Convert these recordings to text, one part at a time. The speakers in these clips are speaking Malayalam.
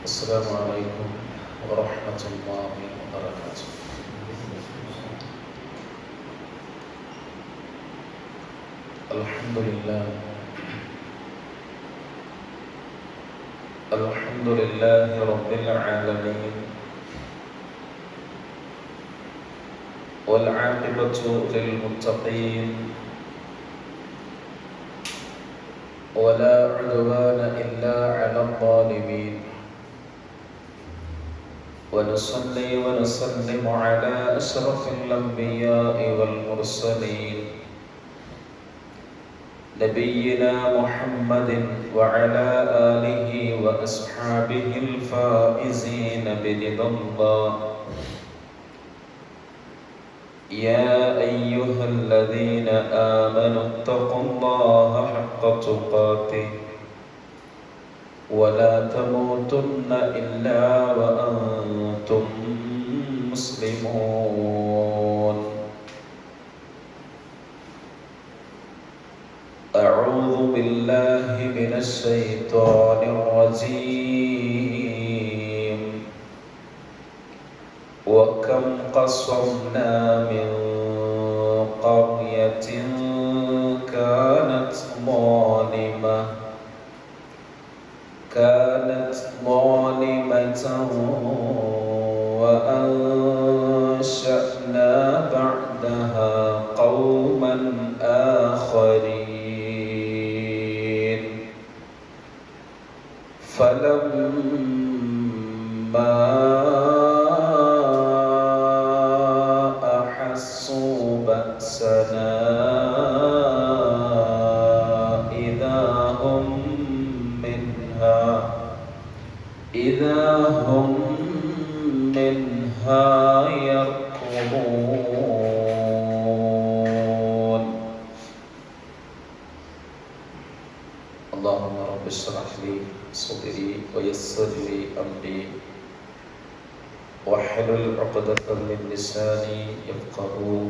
السلام عليكم ورحمة الله وبركاته. الحمد لله رب العالمين، والعاقبة للمتقين، ولا عدوان إلا على الظالمين، ونصلي ونسلم على أشرف الأنبياء والمرسلين نبينا محمد وعلى آله وأصحابه الفائزين برضا الله. يا أيها الذين آمنوا اتقوا الله حق تقاته ولا تموتن إلا وأنتم مسلمون. أعوذ بالله من الشيطان الرجيم. وكم قصمنا من قرية كانت ظالمة وأنشأنا بعدها قوما آخرين. فلما أحسوا بأسنا إذا هم منها يركضون. اللهم رب اشرح لي صدري ويسر لي أمري واحلل عقدة من لساني يفقهوا.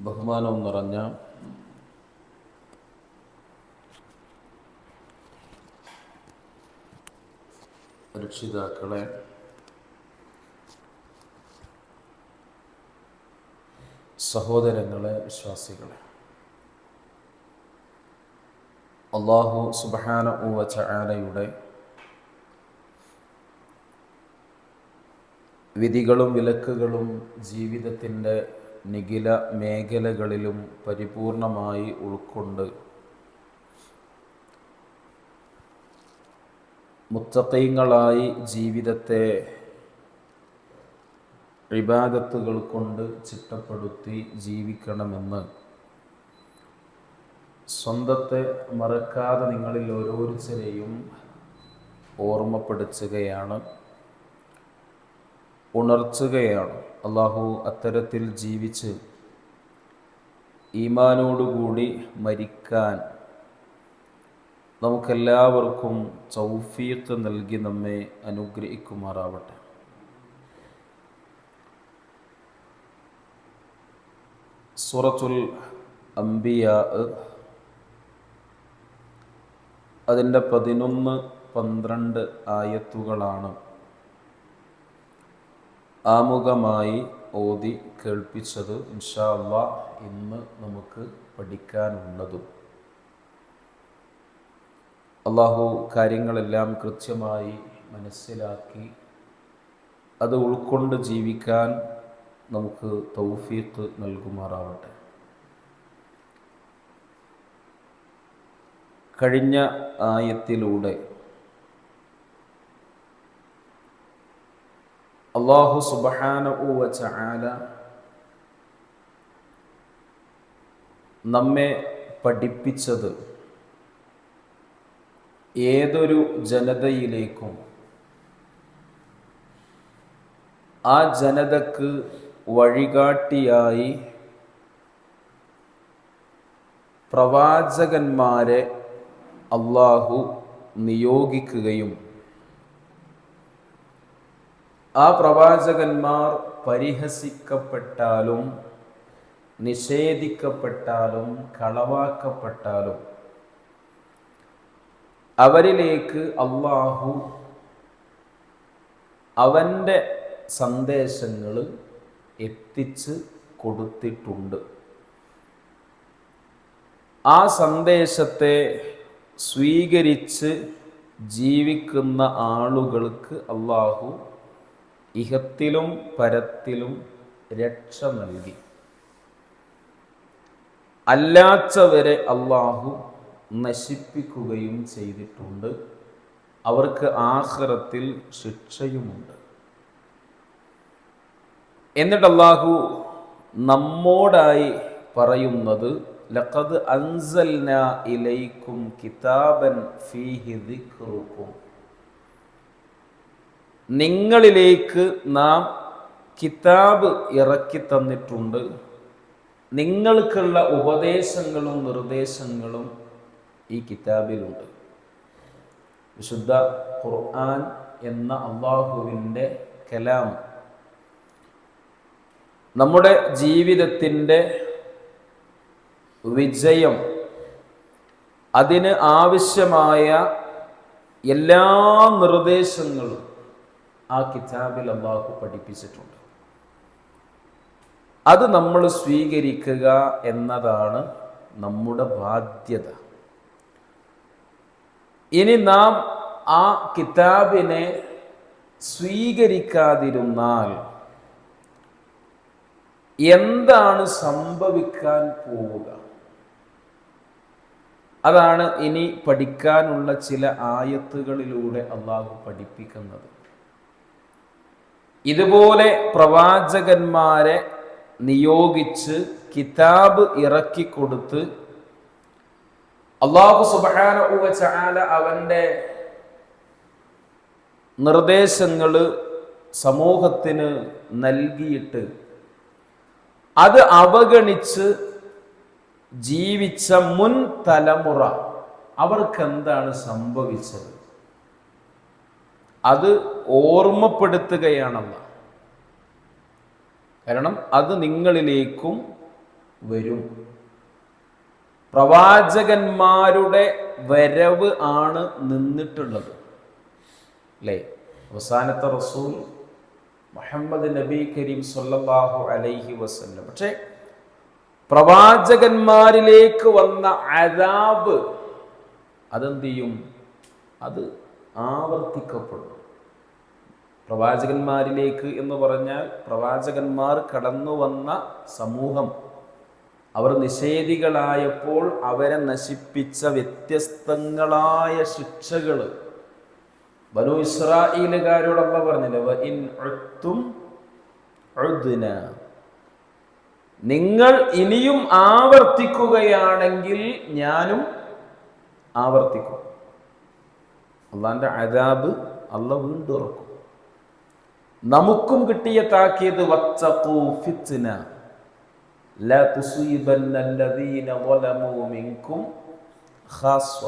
ബഹുമാനം നിറഞ്ഞ രക്ഷിതാക്കളെ, സഹോദരങ്ങളെ, വിശ്വാസികളെ, അല്ലാഹു സുബ്ഹാനഹു വ തആലയുടെ വിധികളും വിലക്കുകളും ജീവിതത്തിൻ്റെ നിഖില മേഖലകളിലും പരിപൂർണമായി ഉൾക്കൊണ്ട് മുത്തഖീങ്ങളായി ജീവിതത്തെ ഇബാദത്തുകൾ കൊണ്ട് ചിട്ടപ്പെടുത്തി ജീവിക്കണമെന്ന് സ്വന്തത്തെ മറക്കാതെ നിങ്ങളിൽ ഓരോരുത്തരെയും ഓർമ്മപ്പെടുത്തുകയാണ്, ഉണർത്തുകയാണ്. അള്ളാഹു അത്തരത്തിൽ ജീവിച്ച് ഈമാനോടുകൂടി മരിക്കാൻ നമുക്കെല്ലാവർക്കും തൗഫീഖ് നൽകി നമ്മെ അനുഗ്രഹിക്കുമാറാവട്ടെ. സൂറത്തുൽ അംബിയാ അതിൻ്റെ 11-12 ആയത്തുകളാണ് ആമുഖമായി ഓതി കേൾപ്പിച്ചത്. ഇൻഷാ അല്ലാഹ് ഇന്ന് നമുക്ക് പഠിക്കാനുള്ളതും. അല്ലാഹു കാര്യങ്ങളെല്ലാം കൃത്യമായി മനസ്സിലാക്കി അത് ഉൾക്കൊണ്ട് ജീവിക്കാൻ നമുക്ക് തൗഫീഖ് നൽകുമാറാവട്ടെ. കഴിഞ്ഞ ആയത്തിലൂടെ അല്ലാഹു സുബ്ഹാനഹു വ തആല നമ്മെ പഠിപ്പിച്ചത് ഏതൊരു ജനതയിലേക്കും ആ ജനതക്ക് വഴികാട്ടിയായി പ്രവാചകന്മാരെ അല്ലാഹു നിയോഗിക്കുകയും ആ പ്രവാചകന്മാർ പരിഹസിക്കപ്പെട്ടാലും നിഷേധിക്കപ്പെട്ടാലും കളവാക്കപ്പെട്ടാലും അവരിലേക്ക് അല്ലാഹു അവൻ്റെ സന്ദേശങ്ങൾ എത്തിച്ച് കൊടുത്തിട്ടുണ്ട്. ആ സന്ദേശത്തെ സ്വീകരിച്ച് ജീവിക്കുന്ന ആളുകൾക്ക് അല്ലാഹു ഇഹത്തിലും പരത്തിലും രക്ഷ നൽകി. അല്ലാത്തവരെ അല്ലാഹു നശിപ്പിക്കുകയും ചെയ്തിട്ടുണ്ട്. അവർക്ക് ആഖിറത്തിൽ ശിക്ഷയുമുണ്ട്. എന്നിട്ട് അല്ലാഹു നമ്മോടായി പറയുന്നത് ലഖദ് അൻസൽനാ ഇലൈക്കും കിതാബൻ ഫീഹി ദിക്റുക്കും, നിങ്ങളിലേക്ക് നാം കിതാബ് ഇറക്കി തന്നിട്ടുണ്ട്, നിങ്ങൾക്കുള്ള ഉപദേശങ്ങളും നിർദ്ദേശങ്ങളും ഈ കിതാബിലുണ്ട്. വിശുദ്ധ ഖുർആൻ എന്ന അല്ലാഹുവിൻ്റെ കലാം നമ്മുടെ ജീവിതത്തിൻ്റെ വിജയം, അതിന് ആവശ്യമായ എല്ലാ നിർദ്ദേശങ്ങളും ആ കിതാബിൽ അല്ലാഹു പഠിപ്പിച്ചിട്ടുണ്ട്. അത് നമ്മൾ സ്വീകരിക്കുക എന്നതാണ് നമ്മുടെ ബാധ്യത. ഇനി നാം ആ കിതാബിനെ സ്വീകരിക്കാതിരുന്നാൽ എന്താണ് സംഭവിക്കാൻ പോവുക? അതാണ് ഇനി പഠിക്കാനുള്ള ചില ആയത്തുകളിലൂടെ അല്ലാഹു പഠിപ്പിക്കുന്നത്. ഇതുപോലെ പ്രവാചകന്മാരെ നിയോഗിച്ച് കിതാബ് ഇറക്കിക്കൊടുത്ത് അല്ലാഹു സുബ്ഹാനഹു വ തആല അവൻ്റെ നിർദ്ദേശങ്ങൾ സമൂഹത്തിന് നൽകിയിട്ട് അത് അവഗണിച്ച് ജീവിച്ച മുൻ തലമുറ അവർക്ക് എന്താണ് സംഭവിച്ചത്? അത് ഓർമ്മപ്പെടുത്തുകയാണല്ല. കാരണം അത് നിങ്ങളിലേക്കും വരും. പ്രവാചകന്മാരുടെ വരവ് ആണ് നിന്നിട്ടുള്ളത്, അല്ലേ? അവസാനത്തെ റസൂൽ മുഹമ്മദ് നബി കരീം സല്ലല്ലാഹു അലൈഹി വസല്ലം. പക്ഷേ പ്രവാചകന്മാരിലേക്ക് വന്ന അദാബ് അതെന്ത് ചെയ്യും? അത് ആവർത്തിക്കപ്പെടും. പ്രവാചകന്മാരിലേക്ക് എന്ന് പറഞ്ഞാൽ പ്രവാചകന്മാർ കടന്നു വന്ന സമൂഹം, അവർ നിഷേധികളായപ്പോൾ അവരെ നശിപ്പിച്ച വ്യത്യസ്തങ്ങളായ ശിക്ഷകൾ ബനൂ ഇസ്രായേലുകാരോട് അല്ലാഹു പറഞ്ഞില്ലേ, വഇൻ ഉദ്തും ഉദ്ന, നിങ്ങൾ ഇനിയും ആവർത്തിക്കുകയാണെങ്കിൽ ഞാനും ആവർത്തിക്കും. അള്ളാന്റെ അദാബ് അല്ലാഹു വീണ്ടും ഇറക്കും. നമുക്കും കിട്ടിയ താക്കീത് വത്തഖൂ ഫിത്ന ലാ തുസീബന്ന അല്ലദീന ളലമൂ മിൻകും ഖാസ്വ.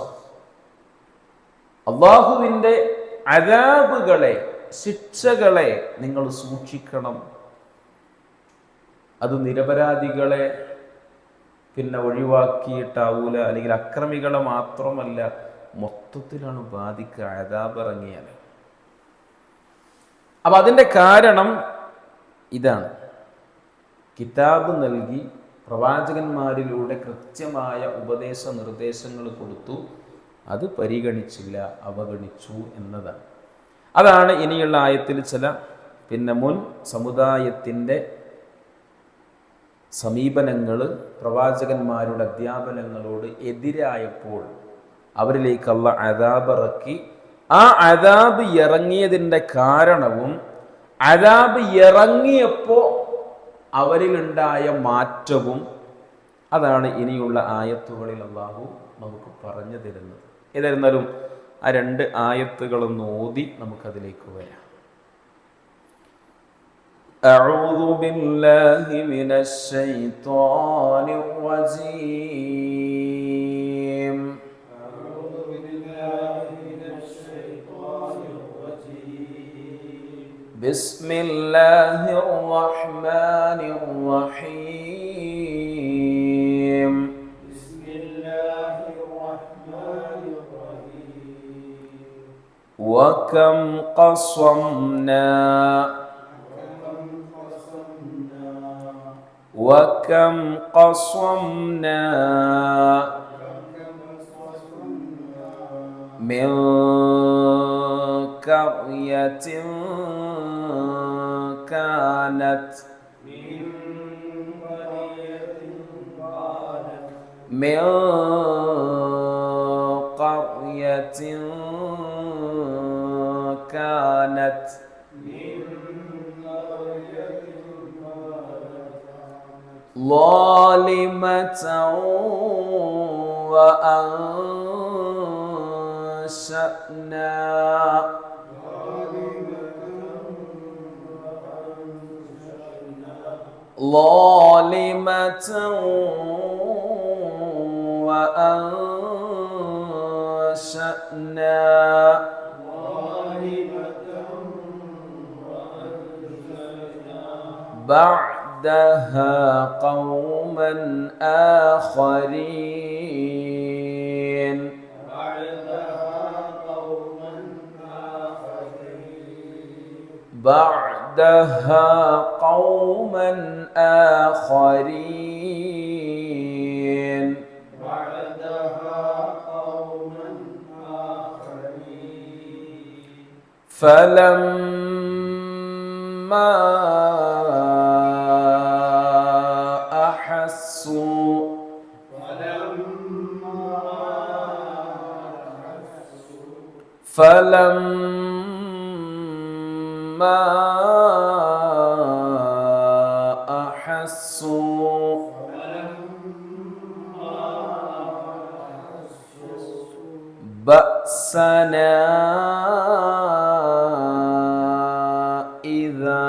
അല്ലാഹുവിൻ്റെ അദാബുകളെ, ശിക്ഷകളെ നിങ്ങൾ സൂക്ഷിക്കണം. അത് നിരപരാധികളെ പിന്നെ ഒഴിവാക്കിയിട്ടാവൂല, അല്ലെങ്കിൽ അക്രമികളെ മാത്രമല്ല, മൊത്തത്തിലാണ് ബാധിക്കുക അദാബ് ഇറങ്ങിയാൽ. അപ്പൊ അതിൻ്റെ കാരണം ഇതാണ്. കിതാബ് നൽകി പ്രവാചകന്മാരിലൂടെ കൃത്യമായ ഉപദേശ നിർദ്ദേശങ്ങൾ കൊടുത്തു, അത് പരിഗണിച്ചില്ല, അവഗണിച്ചു എന്നതാണ്. അതാണ് ഇനിയുള്ള ആയത്തിൽ ചില പിന്നെ മുൻ സമുദായത്തിൻ്റെ സമീപനങ്ങൾ പ്രവാചകന്മാരുടെ അധ്യാപനങ്ങളോട് എതിരായപ്പോൾ അവരിലേക്ക് അല്ലാഹു അദാബ് ഇറക്കി. ആ അദാബ് ഇറങ്ങിയതിൻ്റെ കാരണവും അദാബ് ഇറങ്ങിയപ്പോൾ അവരിലുണ്ടായ മാറ്റവും അതാണ് ഇനിയുള്ള ആയത്തുകളിൽ അല്ലാഹു നമുക്ക് പറഞ്ഞു തരുന്നത്. ഏതായിരുന്നാലും ആ രണ്ട് ആയത്തുകളൊന്ന് ഓതി നമുക്കതിലേക്ക് വരാം. أعوذ بالله من الشيطان الرجيم. بسم الله الرحمن الرحيم بسم الله الرحمن الرحيم وكم قصمنا وكم قصمنا من قرية كانت من قرية كانت ظالمة ظالمة وأنشأنا بعدها قوما آخرين بعدها قوما آخرين فلما أحسوا فلما أحسوا بأسنا إذا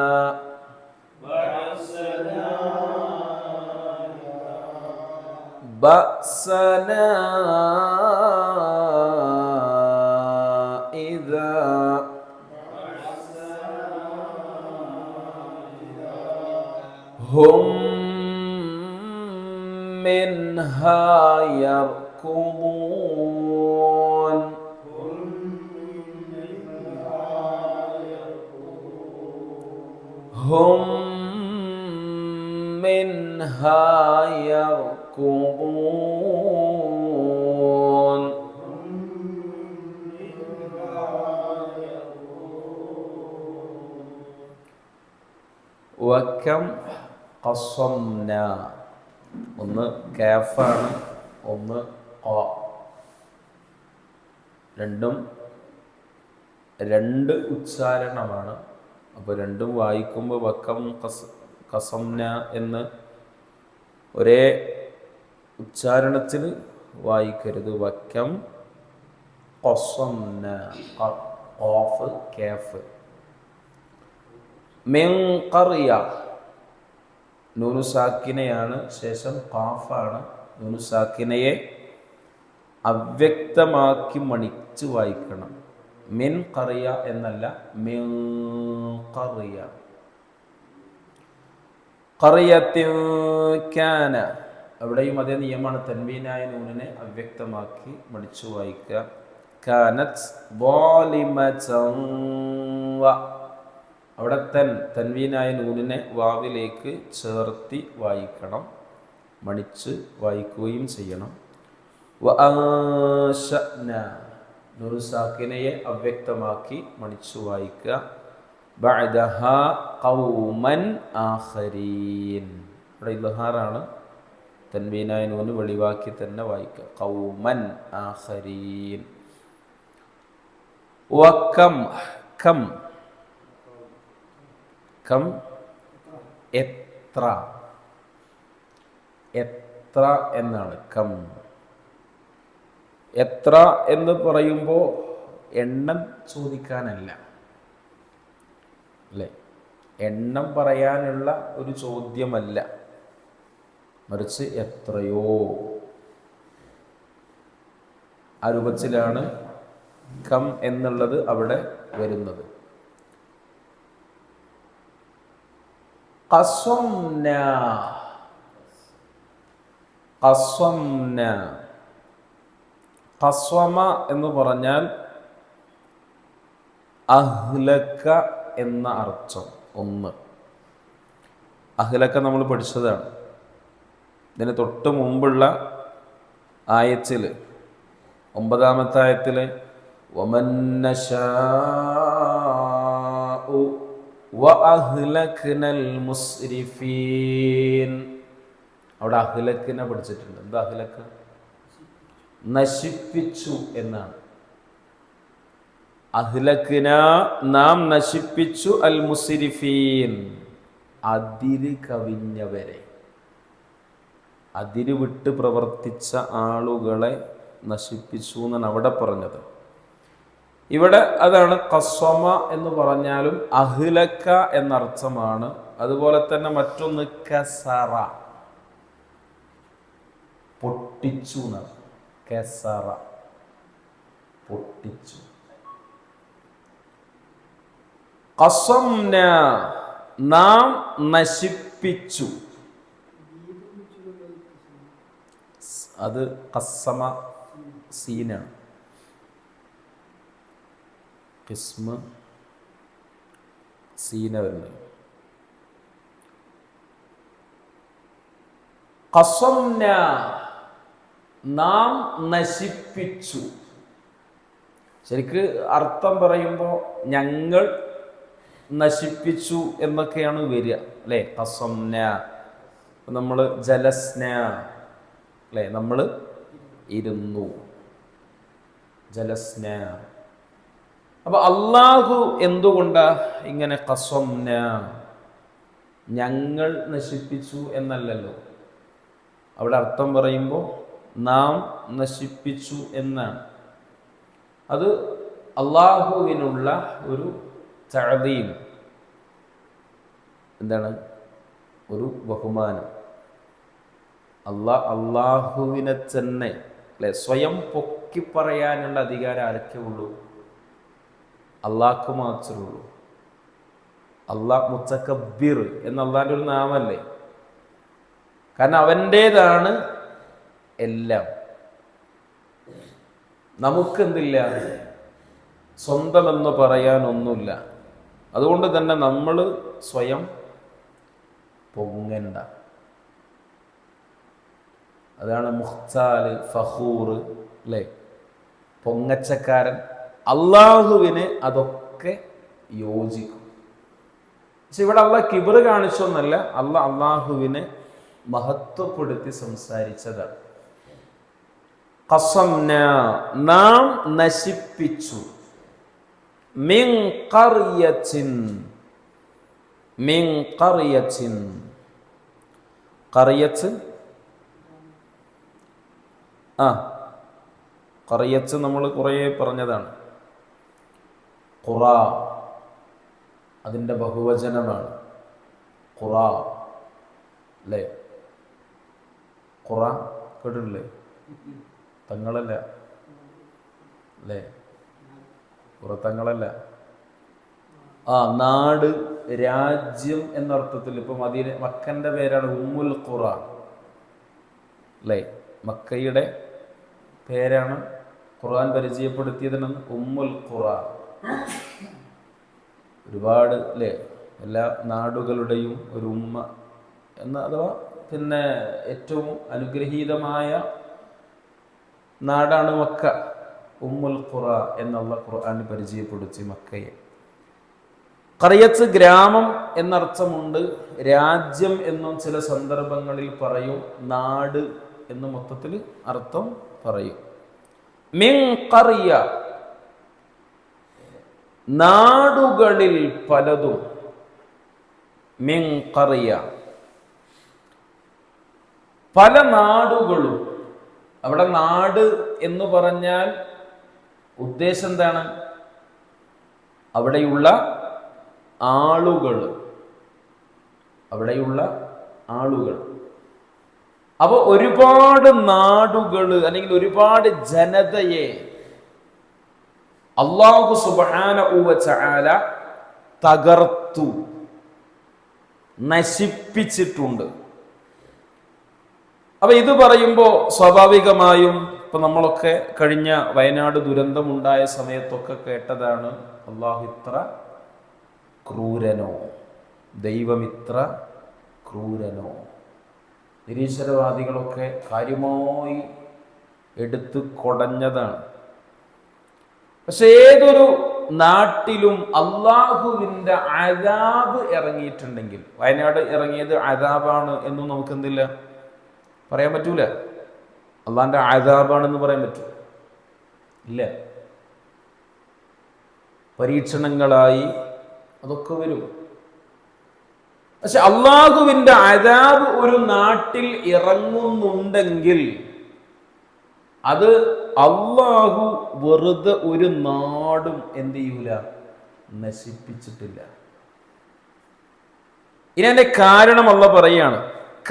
بأسنا إذا هم منها يركضون هم منها يركضون വക്കം ഖസംന ഒന്ന് കാഫാണ് ഒന്ന് ഖ രണ്ടും രണ്ട് ഉച്ചാരണമാണ്. അപ്പോൾ രണ്ടും വായിക്കുമ്പോൾ വക്കം ഖസംന എന്ന് ഒരേ ഉച്ചാരണത്തിൽ വായിക്കരുത്. വക്കം ഖസംന ഖാഫ് കാഫ്. മിൻ ഖറിയ നൂനു സാക്കിനയാണ്, ശേഷം ഖാഫാണ്. നൂനു സാക്കിനയെ അവ്യക്തമാക്കി മണിച്ച് വായിക്കണം. മിൻ ഖറിയ എന്നല്ല, മിൻ ഖറിയ. ഖറിയത്തിൻ കാന, അവിടെയും അതേ നിയമമാണ്. തൻവീനായ നൂനിനെ അവ്യക്തമാക്കി മണിച്ചു വായിക്കുക. കാനത്ത് ളാലിമതൻ വ, അവിടെ തൻവീനായ നൂനിനെ വാവിലേക്ക് ചേർത്തി വായിക്കണം, മണിച്ച് വായിക്കുകയും ചെയ്യണം. വ അൻശഅന, നൂനു സാക്കിനയെ അവ്യക്തമാക്കി മണിച്ചു വായിക്കുക. ബഅദഹാ ഖൗമൻ ആഖരീൻ, ഇവിടെ ഇദ്ഹാറാണ്. തൻവീനായ നൂന് വെളിവാക്കി തന്നെ വായിക്കുക. ഖൗമൻ ആഖരീൻ. വകം, കം കം എത്ര, എത്ര എന്നാണ് കം. എത്ര എന്ന് പറയുമ്പോൾ എണ്ണം ചോദിക്കാനല്ല, അല്ലേ? എണ്ണം പറയാനുള്ള ഒരു ചോദ്യമല്ല, മറിച്ച് എത്രയോ, ആ രൂപത്തിലാണ് കം എന്നുള്ളത് അവിടെ വരുന്നത്. ഖസ്വംന. ഖസ്വംന, ഖസ്വമ എന്ന് പറഞ്ഞാൽ അഹ്ലക എന്ന അർത്ഥം. ഒന്ന്, അഹ്ലക നമ്മൾ പഠിച്ചതാണ്. ഇതിന് തൊട്ട് മുമ്പുള്ള ആയത്തിൽ, 9-ാമത്തെ ആയത്തിൽ വമൻ നശാഉ വഅഹ്ലക്നൽ മുസ്രിഫീൻ, അവിടെ അഹ്ലക്കിനെ പഠിച്ചിട്ടുണ്ട്. എന്താ അഹ്ലക്ക്? നശിപ്പിച്ചു എന്നാണ്. അഹ്ലക്ന, നാം നശിപ്പിച്ചു, അൽ മുസ്രിഫീൻ, അതിര് കവിഞ്ഞവരെ, അതിര് വിട്ട് പ്രവർത്തിച്ച ആളുകളെ നശിപ്പിച്ചു എന്നാണ് അവിടെ പറഞ്ഞത്. ഇവിടെ അതാണ് ഖസ്വമ എന്ന് പറഞ്ഞാലും അഹ്ലക എന്നർത്ഥമാണ്. അതുപോലെ തന്നെ മറ്റൊന്ന് കസറ, പൊട്ടിച്ചു എന്നാണ്. കസറ, പൊട്ടിച്ചു. ഖസ്വംന, നാം നശിപ്പിച്ചു. അത് ഖസ്സമ സീനാണ്. ഖിസ്മ സീന വരുന്നത്. ഖസ്വംന, നാം നശിപ്പിച്ചു. ശരിക്ക് അർത്ഥം പറയുമ്പോൾ ഞങ്ങൾ നശിപ്പിച്ചു എന്നൊക്കെയാണ് വരിക, അല്ലേ? ഖസ്വംന, നമ്മൾ ജലസ്ന, അല്ലേ? നമ്മൾ ഇരുന്നു, ജലസ്ന. അപ്പൊ അള്ളാഹു എന്തുകൊണ്ടാ ഇങ്ങനെ ഖസ്വംന, ഞങ്ങൾ നശിപ്പിച്ചു എന്നല്ലല്ലോ. അവിടെ അർത്ഥം പറയുമ്പോൾ നാം നശിപ്പിച്ചു എന്നാണ്. അത് അള്ളാഹുവിനുള്ള ഒരു തഅദീം, എന്താണ്? ഒരു ബഹുമാനം. അള്ളാഹുവിനെ തന്നെ, അല്ലെ, സ്വയം പൊക്കി പറയാനുള്ള അധികാരം ആരൊക്കെ ഉള്ളൂ? അള്ളാഹ്ക്ക് മാത്രമേ ഉള്ളൂ. അള്ളാഹ് മുത്തക്കബ്ബിർ എന്ന അള്ളാഹിൻ്റെ ഒരു നാമല്ലേ. കാരണം അവൻ്റേതാണ് എല്ലാം. നമുക്കെന്തില്ല? സ്വന്തമെന്ന് പറയാനൊന്നുമില്ല. അതുകൊണ്ട് തന്നെ നമ്മൾ സ്വയം പൊങ്ങണ്ട. അതാണ് മുഖ്താല്, ഫഖൂർ, അല്ലേ? പൊങ്ങച്ചക്കാരൻ. അള്ളാഹുവിന് അതൊക്കെ യോജിക്കും. പക്ഷെ ഇവിടെ അള്ളാഹ് കിബർ കാണിച്ചൊന്നല്ല, അള്ളാഹുവിനെ മഹത്വപ്പെടുത്തി സംസാരിച്ചതാണ്. ഖസ്വംന, നാം നശിപ്പിച്ചു. മിൻ ഖർയത്തിൻ, മിൻ ഖർയത്തിൻ, ഖർയത്ത്, ഖർയത്ത് നമ്മൾ കുറേ പറഞ്ഞതാണ്. ഖുറ, അതിൻ്റെ ബഹുവചനമാണ് ഖുറ, അല്ലേ? ഖുറ കേട്ടിട്ടില്ലേ? തങ്ങളല്ല, അല്ലേ? പുറത്തങ്ങളല്ല. നാട്, രാജ്യം എന്നർത്ഥത്തിൽ. ഇപ്പൊ മക്കന്റെ പേരാണ് ഉമ്മുൽ ഖുറ, അല്ലേ? മക്കയുടെ പേരാണ് ഖുർആൻ പരിചയപ്പെടുത്തിയതിനെന്ന് ഉമ്മുൽ ഖുറ. ഒരുപാട്, അല്ലേ? എല്ലാ നാടുകളുടെയും ഒരു ഉമ്മ എന്ന, അഥവാ പിന്നെ ഏറ്റവും അനുഗ്രഹീതമായ നാടാണ് മക്ക. ഉമ്മുൽ ഖുറ എന്നുള്ള ഖുർആൻ പരിചയപ്പെടുത്തി മക്കയെ. ഖറിയത്ത് ഗ്രാമം എന്നർത്ഥമുണ്ട്. രാജ്യം എന്നും ചില സന്ദർഭങ്ങളിൽ പറയും. നാട് എന്ന് മൊത്തത്തിൽ അർത്ഥം പറയും. മിൻ ഖറിയ, നാടുകളിൽ പലതും. മിൻ ഖറിയ, പല നാടുകളും. അവിടെ നാട് എന്ന് പറഞ്ഞാൽ ഉദ്ദേശം എന്താണ്? അവിടെയുള്ള ആളുകൾ, അവിടെയുള്ള ആളുകൾ. അപ്പൊ ഒരുപാട് നാടുകൾ അല്ലെങ്കിൽ ഒരുപാട് ജനതയെ അല്ലാഹു സുബ്ഹാനഹു വ തആല തകർത്തു, നശിപ്പിച്ചിട്ടുണ്ട്. അപ്പൊ ഇത് പറയുമ്പോൾ സ്വാഭാവികമായും ഇപ്പൊ നമ്മളൊക്കെ കഴിഞ്ഞ വയനാട് ദുരന്തമുണ്ടായ സമയത്തൊക്കെ കേട്ടതാണ്, അള്ളാഹു ഇത്ര ക്രൂരനോ, ദൈവം ഇത്ര ക്രൂരനോ. നിരീശ്വരവാദികളൊക്കെ കാര്യമായി എടുത്ത് കൊടഞ്ഞതാണ്. പക്ഷെ ഏതൊരു നാട്ടിലും അള്ളാഹുവിൻ്റെ അദാബ് ഇറങ്ങിയിട്ടുണ്ടെങ്കിൽ, വയനാട് ഇറങ്ങിയത് അദാബാണ് എന്നും നമുക്ക് എന്തില്ല പറയാൻ പറ്റൂല. അള്ളാഹിന്റെ അദാബാണെന്ന് പറയാൻ പറ്റൂ? ഇല്ല. പരീക്ഷണങ്ങളായി അതൊക്കെ വരും. പക്ഷെ അള്ളാഹുവിൻ്റെ അദാബ് ഒരു നാട്ടിൽ ഇറങ്ങുന്നുണ്ടെങ്കിൽ അത് അള്ളാഹു വെറുതെ ഒരു നാടും എന്ത് ചെയ്യൂല, നശിപ്പിച്ചിട്ടില്ല. ഇനി അതിന്റെ കാരണം അള്ളാഹ് പറയാണ്,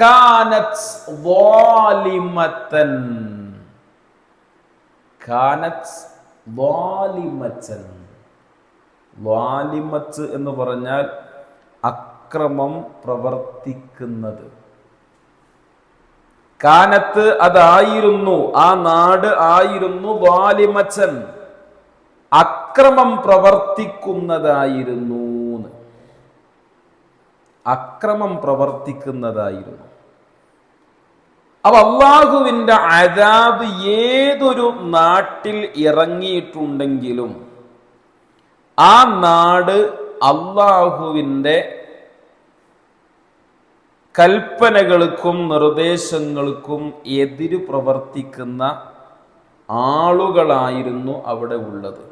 കാനത് വാലിമതൻ. കാനത് വാലിമതൻ. വാലിമത്ത് എന്ന് പറഞ്ഞാൽ അക്രമം പ്രവർത്തിക്കുന്നത്. കാനത്ത് അതായിരുന്നു, ആ നാട് ആയിരുന്നു, വാലിമച്ചൻ അക്രമം പ്രവർത്തിക്കുന്നതായിരുന്നു. അക്രമം പ്രവർത്തിക്കുന്നതായിരുന്നു. അപ്പൊ അള്ളാഹുവിൻ്റെ അദാബ് ഏതൊരു നാട്ടിൽ ഇറങ്ങിയിട്ടുണ്ടെങ്കിലും ആ നാട് അള്ളാഹുവിൻ്റെ കൽപ്പനകൾക്കും നിർദ്ദേശങ്ങൾക്കും എതിര് പ്രവർത്തിക്കുന്ന ആളുകളായിരുന്നു അവിടെ ഉള്ളത്.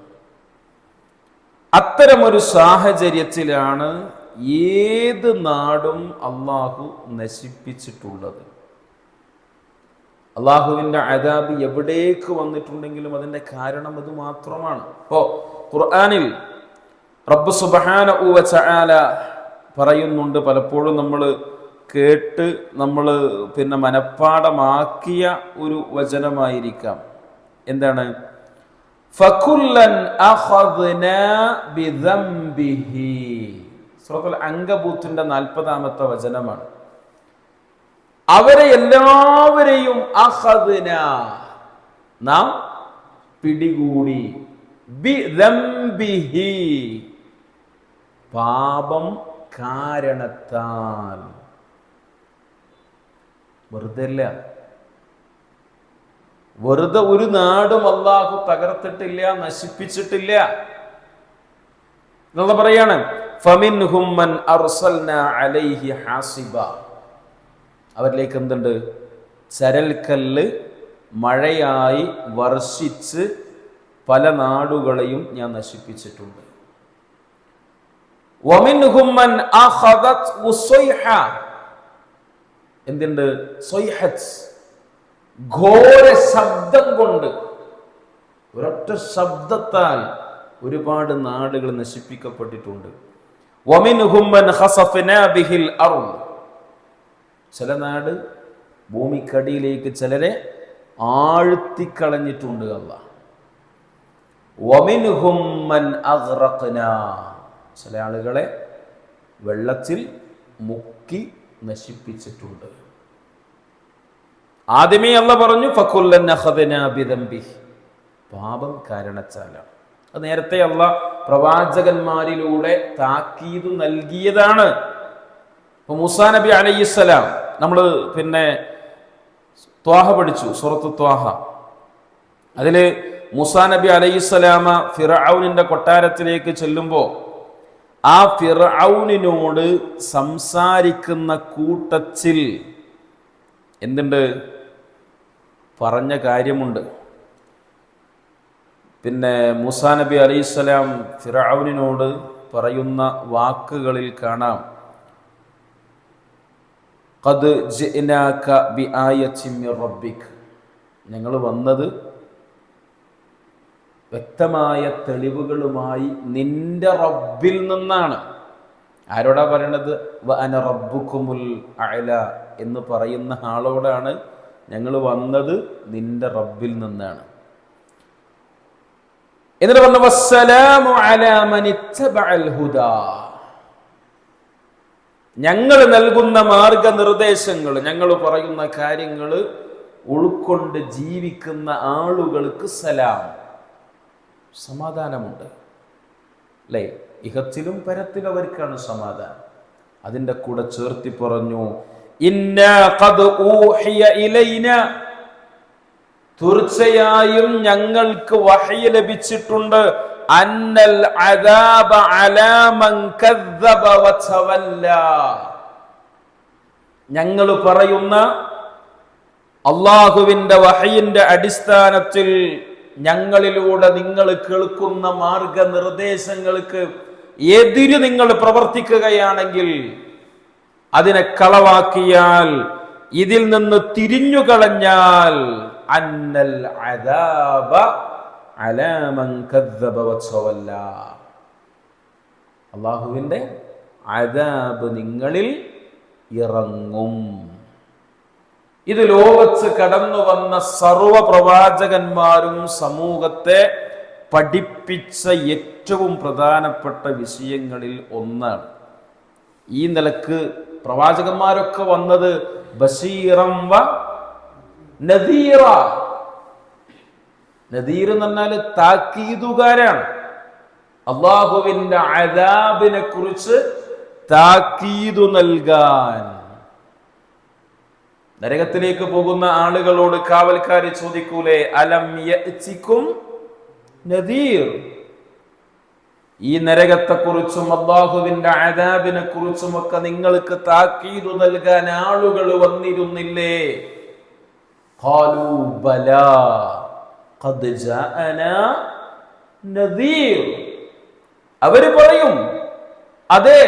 അത്തരമൊരു സാഹചര്യത്തിലാണ് ഏത് നാടും അള്ളാഹു നശിപ്പിച്ചിട്ടുള്ളത്. അള്ളാഹുവിൻ്റെ അദാബ് എവിടേക്ക് വന്നിട്ടുണ്ടെങ്കിലും അതിൻ്റെ കാരണം അത് മാത്രമാണ്. ഇപ്പോ ഖുർആനിൽ റബ്ബ് സുബ്ഹാനഹു വ തആല പറയുന്നുണ്ട്, പലപ്പോഴും നമ്മൾ കേട്ട് നമ്മൾ മനഃപ്പാടമാക്കിയ ഒരു വചനമായിരിക്കാം. എന്താണ്? ഫകുല്ലൻ അഖദ്നാ ബിദംബിഹി. സൂറത്തുൽ അൻകബൂത്തിന്റെ 40-ാമത്തെ വചനമാണ്. അവരെ എല്ലാവരെയും അഖദ്നാ, നാം പിടികൂടി, ബിദംബിഹി, പാപം കാരണത്താൽ. വെറുതെ അല്ല, വെറുതെ ഒരു നാടും അള്ളാഹു തകർത്തിട്ടില്ല, നശിപ്പിച്ചിട്ടില്ല. എന്നുള്ള പറയാണ്, ഫമിൻഹും മൻ അർസൽനാ അലൈഹി ഹാസിബ. അവരിലേക്ക് എന്തുണ്ട്? ചരൽക്കല്ല് മഴയായി വർഷിച്ച് പല നാടുകളെയും ഞാൻ നശിപ്പിച്ചിട്ടുണ്ട്. വമിൻഹും മൻ അഖദത് ഉസൈഹ. എന്തുണ്ട്? സൊയ്ഹത്ത്, ഘോര ശബ്ദം കൊണ്ട്, ഒരൊറ്റ ശബ്ദത്താൽ ഒരുപാട് നാടുകൾ നശിപ്പിക്കപ്പെട്ടിട്ടുണ്ട്. വമിൻഹും മൻ ഖസഫ്നാ ബിഹിൽ അർദ്. ചില നാട് ഭൂമിക്കടിയിലേക്ക് ചിലരെ ആഴ്ത്തിക്കളഞ്ഞിട്ടുണ്ട് അല്ലാഹ്. വമിൻഹും മൻ അഗ്റഖ്നാ. ചില ആളുകളെ വെള്ളത്തിൽ മുക്കി നശിപ്പിച്ചിട്ടുണ്ട്. ആദ്യമേ അല്ലാഹ് പറഞ്ഞു ഫകുല്ലൻ അഖദ്നാ ബിദംബിഹി, പാപം കാരണത്താലാണ്. അത് നേരത്തെ അല്ലാഹ് പ്രവാചകന്മാരിലൂടെ താക്കീത് നൽകിയതാണ്. ഇപ്പൊ മൂസാ നബി അലൈഹിസ്സലാം, നമ്മൾ ത്വാഹ പഠിച്ചു, സൂറത്ത് ത്വാഹ. അതില് മൂസാ നബി അലൈഹിസ്സലാമ ഫിർഔനിന്റെ കൊട്ടാരത്തിലേക്ക് ചെല്ലുമ്പോൾ ആ ഫിർഔനിനോട് സംസാരിക്കുന്ന കൂട്ടത്തിൽ എന്തുണ്ട്? പറഞ്ഞ കാര്യമുണ്ട്. മൂസാ നബി അലൈഹിസ്സലാം ഫിർഔനിനോട് പറയുന്ന വാക്കുകളിൽ കാണാം, ഖദ് ജിഅനാക ബിആയത്തിൻ മിർ റബ്ബിക്. ഞങ്ങൾ വന്നത് വ്യക്തമായ തെളിവുകളുമായി നിന്റെ റബ്ബിൽ നിന്നാണ്. ആരോടാ പറയണത്? വഅന റബ്ബുക്കുമുൽ അഅല എന്ന് പറയുന്ന ആളോടാണ് ഞങ്ങൾ വന്നത്, നിന്റെ റബ്ബിൽ നിന്നാണ്. എന്നിട്ട് പറഞ്ഞു വസ്സലാമു അലാ മൻ ഇത്തബഅൽ ഹുദാ. ഞങ്ങൾ നൽകുന്ന മാർഗനിർദ്ദേശങ്ങൾ, ഞങ്ങൾ പറയുന്ന കാര്യങ്ങൾ ഉൾക്കൊണ്ട് ജീവിക്കുന്ന ആളുകൾക്ക് സലാം, സമാധാനമുണ്ട്. അല്ലേ? ഇഹത്തിലും പരത്തിലും അവർക്കാണ് സമാധാനം. അതിൻ്റെ കൂടെ ചേർത്തി പറഞ്ഞു, ഇന്നാ ഖദ് ഊഹിയ ഇലൈന, തീർച്ചയായും ഞങ്ങൾക്ക് വഹ്യ് ലഭിച്ചിട്ടുണ്ട്, അന്നൽ അദാബ അലാ മൻ കദ്ദബ വതവല്ല. ഞങ്ങൾ പറയുന്ന അള്ളാഹുവിന്റെ വഹയിന്റെ അടിസ്ഥാനത്തിൽ ഞങ്ങളിലൂടെ നിങ്ങൾ കേൾക്കുന്ന മാർഗനിർദ്ദേശങ്ങൾക്ക് എതിര് നിങ്ങൾ പ്രവർത്തിക്കുകയാണെങ്കിൽ, അതിനെ കളവാക്കിയാൽ, ഇതിൽ നിന്ന് തിരിഞ്ഞുകളഞ്ഞാൽ, അന്നൽ അദാബ അലാ മൻ കദ്ദബ വതവല്ല, അല്ലാഹുവിന്റെ അദാബ് നിങ്ങളിൽ ഇറങ്ങും. ഇത് ലോകത്ത് കടന്നു വന്ന സർവ പ്രവാചകന്മാരും സമൂഹത്തെ പഠിപ്പിച്ച ഏറ്റവും പ്രധാനപ്പെട്ട വിഷയങ്ങളിൽ ഒന്നാണ്. ഈ നിലക്ക് പ്രവാചകന്മാരൊക്കെ വന്നത് ബശീറം വ നദീറ. നദീർ എന്ന് പറഞ്ഞാൽ താക്കീതുകാരാണ്. അള്ളാഹുവിന്റെ അദാബിനെ കുറിച്ച് താക്കീതു നൽകാൻ. നരകത്തിലേക്ക് പോകുന്ന ആളുകളോട് കാവൽക്കാര് ചോദിക്കൂലേ, അലം യഅ്തികും നദീർ, ഈ നരകത്തെക്കുറിച്ചും അള്ളാഹുവിന്റെ അദാബിനെ കുറിച്ചും ഒക്കെ നിങ്ങൾക്ക് താക്കീതു നൽകാൻ ആളുകൾ വന്നിരുന്നില്ലേ? ഖാലൂ ബലാ ഖദ് ജാഅനാ നദീർ. അവര് പറയും, അതെ,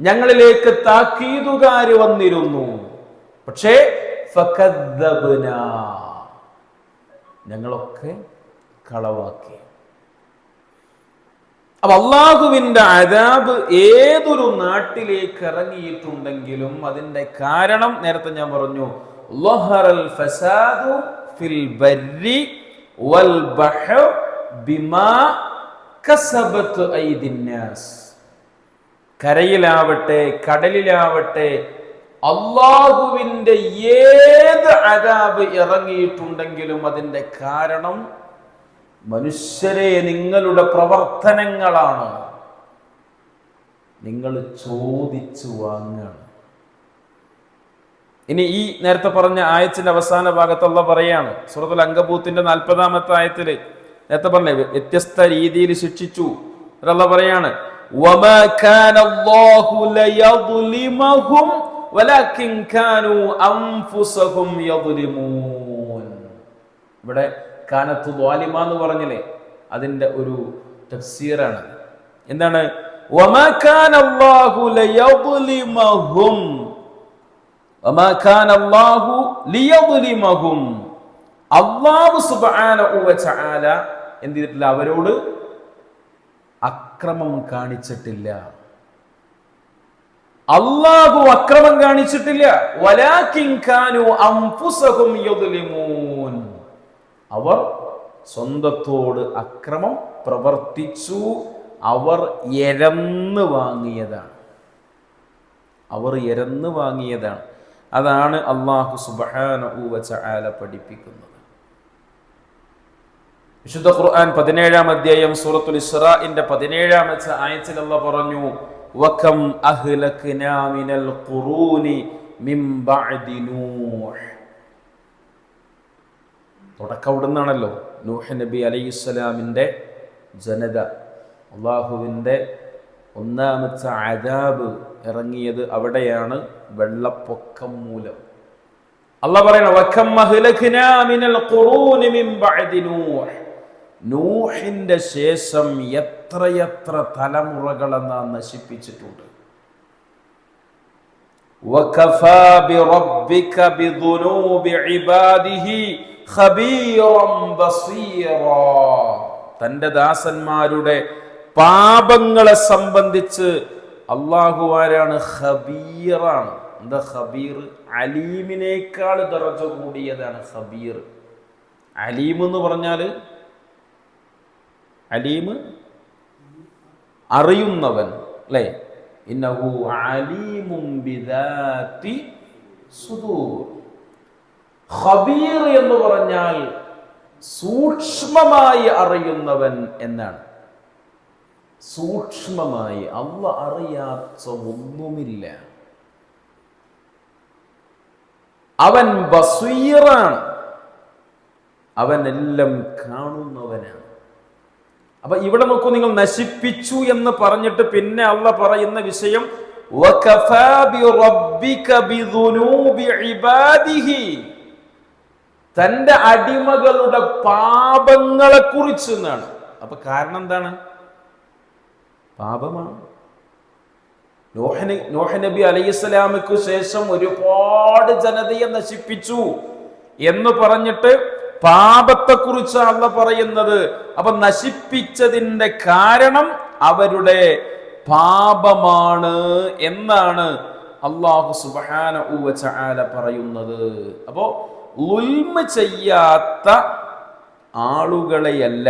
ഞങ്ങളിലേക്ക് താക്കീതുകാര് വന്നിരുന്നു, പക്ഷേ ഫകദ്ദബ്നാ, ഞങ്ങളൊക്കെ കളവാക്കി. അപ്പൊ അള്ളാഹുവിന്റെ അദാബ് ഏതൊരു നാട്ടിലേക്ക് ഇറങ്ങിയിട്ടുണ്ടെങ്കിലും അതിന്റെ കാരണം നേരത്തെ ഞാൻ പറഞ്ഞു, ലഹറൽ ഫസാദു ഫിൽ ബർരി വൽ ബഹർ ബിമാ കസബത് ഐദിൻ നാസ്. കരയിലാവട്ടെ കടലിലാവട്ടെ അള്ളാഹുവിന്റെ ഏത് അദാബ് ഇറങ്ങിയിട്ടുണ്ടെങ്കിലും അതിന്റെ കാരണം മനുഷ്യരെ നിങ്ങളുടെ പ്രവർത്തനങ്ങളാണ്. നിങ്ങൾ ചോദിച്ചു വാങ്ങാണ്. ഇനി ഈ നേരത്തെ പറഞ്ഞ ആയത്തിന്റെ അവസാന ഭാഗത്ത് അല്ലാഹ് പറയാണ്, സൂറത്തുൽ അങ്കബൂത്തിന്റെ 40-ാമത്തെ ആയത്തില് നേരത്തെ പറഞ്ഞ വ്യത്യസ്ത രീതിയിൽ ശിക്ഷിച്ചു. അല്ലാഹ് പറയാണ്, വമാ കാന അല്ലാഹു ലയദ്ലിമഹും വലാകിൻ കാനൂ അൻഫുസഹും യദ്ലിമൂൻ. ഇവിടെ കാനത്തു ദ്വാലിമ എന്ന് പറഞ്ഞില്ലേ, അതിന്റെ ഒരു തഫ്സീറാണ്. എന്താണ്? വമാ കാന അല്ലാഹു ലയദ്ലിമഹും വമാ കാന അല്ലാഹു ലിയദ്ലിമഹും. അല്ലാഹു സുബ്ഹാനഹു വ തആല എന്ത് ചെയ്തിട്ടില്ല? അവരോട് അക്രമം കാണിച്ചിട്ടില്ല. അല്ലാഹു അക്രമം കാണിച്ചിട്ടില്ല. വലാകിൻ കാനൂ അൻഫുസഹും യദ്ലിമൂൻ. അവർ സ്വന്തത്തോട് അക്രമം പ്രവർത്തിച്ചു. അവർ എരന്ന് വാങ്ങിയതാണ്. അതാണ് അല്ലാഹു സുബ്ഹാനഹു വ തആല പഠിപ്പിക്കുന്നത്. വിശുദ്ധ ഖുർആൻ 17-ാം അധ്യായം സൂറത്തുൽ ഇസ്റാഇന്റെ 17-ാമത്തെ ആയത്തിൽ അല്ലാഹ് പറഞ്ഞു, വകം അഹ്ലക്നാ മിനൽ ഖുറൂനി മിൻ ബഅദി നൂഹ്. തുടക്കം അവിടുന്നാണല്ലോ. നൂഹ് നബി അലൈഹിസ്സലാമിന്റെ ജനത, അള്ളാഹുവിന്റെ ഒന്നാമത്തെ അദാബ് ഇറങ്ങിയത് അവിടെയാണ്, വെള്ളപ്പൊക്കം മൂലം. അല്ലാഹ് പറയണ, വകം അഹ്ലക്നാ മിനൽ ഖുറൂനി മിൻ ബഅദി നൂഹ്. നൂഹിന്റെ ശേഷം എത്രയെത്ര തലമുറകളെ നാം നശിപ്പിച്ചിട്ടുണ്ട്. വകഫാ ബിറബ്ബിക ബിദുനൂബി ഇബാദിഹി ഖബീറൻ ബസീറാ. തന്റെ ദാസന്മാരുടെ പാപങ്ങളെ സംബന്ധിച്ച് അല്ലാഹു ആരാണ്? ഖബീറാണ്. എന്താ ഖബീർ? അലീമിനേക്കാൾ ദറജ കൂടിയതാണ് ഖബീർ. അലീം എന്ന് പറഞ്ഞാല്, അലീം അറിയുന്നവൻ, അല്ലേ? ഇന്നഹു അലീമും ബിദാതി സുദൂർ. ഖബീർ എന്ന് പറഞ്ഞാൽ സൂക്ഷ്മമായി അറിയുന്നവൻ എന്നാണ്. സൂക്ഷ്മമായി അല്ലാഹ് അറിയാത്ത ഒന്നുമില്ല. അവൻ ബസീറാണ്, അവൻ എല്ലാം കാണുന്നവനാണ്. അപ്പൊ ഇവിടെ നോക്കൂ, നിങ്ങൾ നശിപ്പിച്ചു എന്ന് പറഞ്ഞിട്ട് പിന്നെ അല്ലാഹ് പറയുന്ന വിഷയം വകഫാ ബിറബ്ബിക ബിദുനൂബി ഇബാദിഹി, തന്റെ അടിമകളുടെ പാപങ്ങളെ കുറിച്ച് എന്നാണ്. അപ്പൊ കാരണം എന്താണ്? പാപമാണ്. നോഹ് നബി അലൈഹിസ്സലാമക്ക് ശേഷം ഒരുപാട് ജനതയെ നശിപ്പിച്ചു എന്ന് പറഞ്ഞിട്ട് പാപത്തെക്കുറിച്ച് അല്ലാഹ് പറയുന്നത്. അപ്പൊ നശിപ്പിച്ചതിന്റെ കാരണം അവരുടെ പാപമാണ് എന്നാണ് അല്ലാഹു സുബ്ഹാനഹു വ തആല പറയുന്നത്. അപ്പോ ളുൽമ ചെയ്യാത്ത ആളുകളെയല്ല,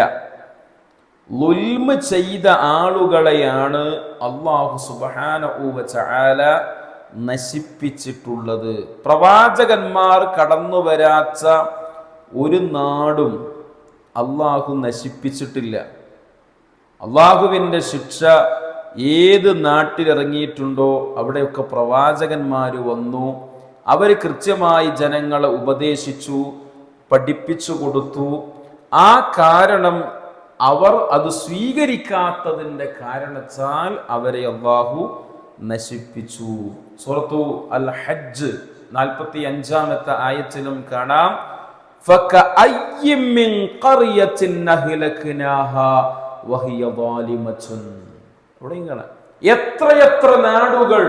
ളുൽമ ചെയ്ത ആളുകളെയാണ് അല്ലാഹു സുബ്ഹാനഹു വ തആല നശിപ്പിച്ചിട്ടുള്ളത്. പ്രവാചകന്മാർ കടന്നു വരാത്ത ഒരു നാടും അല്ലാഹു നശിപ്പിച്ചിട്ടില്ല. അല്ലാഹുവിൻ്റെ ശിക്ഷ ഏത് നാട്ടിലിറങ്ങിയിട്ടുണ്ടോ അവിടെയൊക്കെ പ്രവാചകന്മാർ വന്നു. അവർ കൃത്യമായി ജനങ്ങളെ ഉപദേശിച്ചു, പഠിപ്പിച്ചു കൊടുത്തു. ആ കാരണം അവർ അത് സ്വീകരിക്കാത്തതിൻ്റെ കാരണത്താൽ അവരെ അല്ലാഹു നശിപ്പിച്ചു. സൂറത്തു അൽ ഹജ്ജ് 45-ാമത്തെ ആയത്തിലും കാണാം, ഫകഅയ്യിൻ മിൻ ഖർയത്തിൻ അഹ്ലക്നാഹാ വഹിയ ളാലിമത്തുൻ. അവിടെയും കാണാം, എത്രയെത്ര നാടുകൾ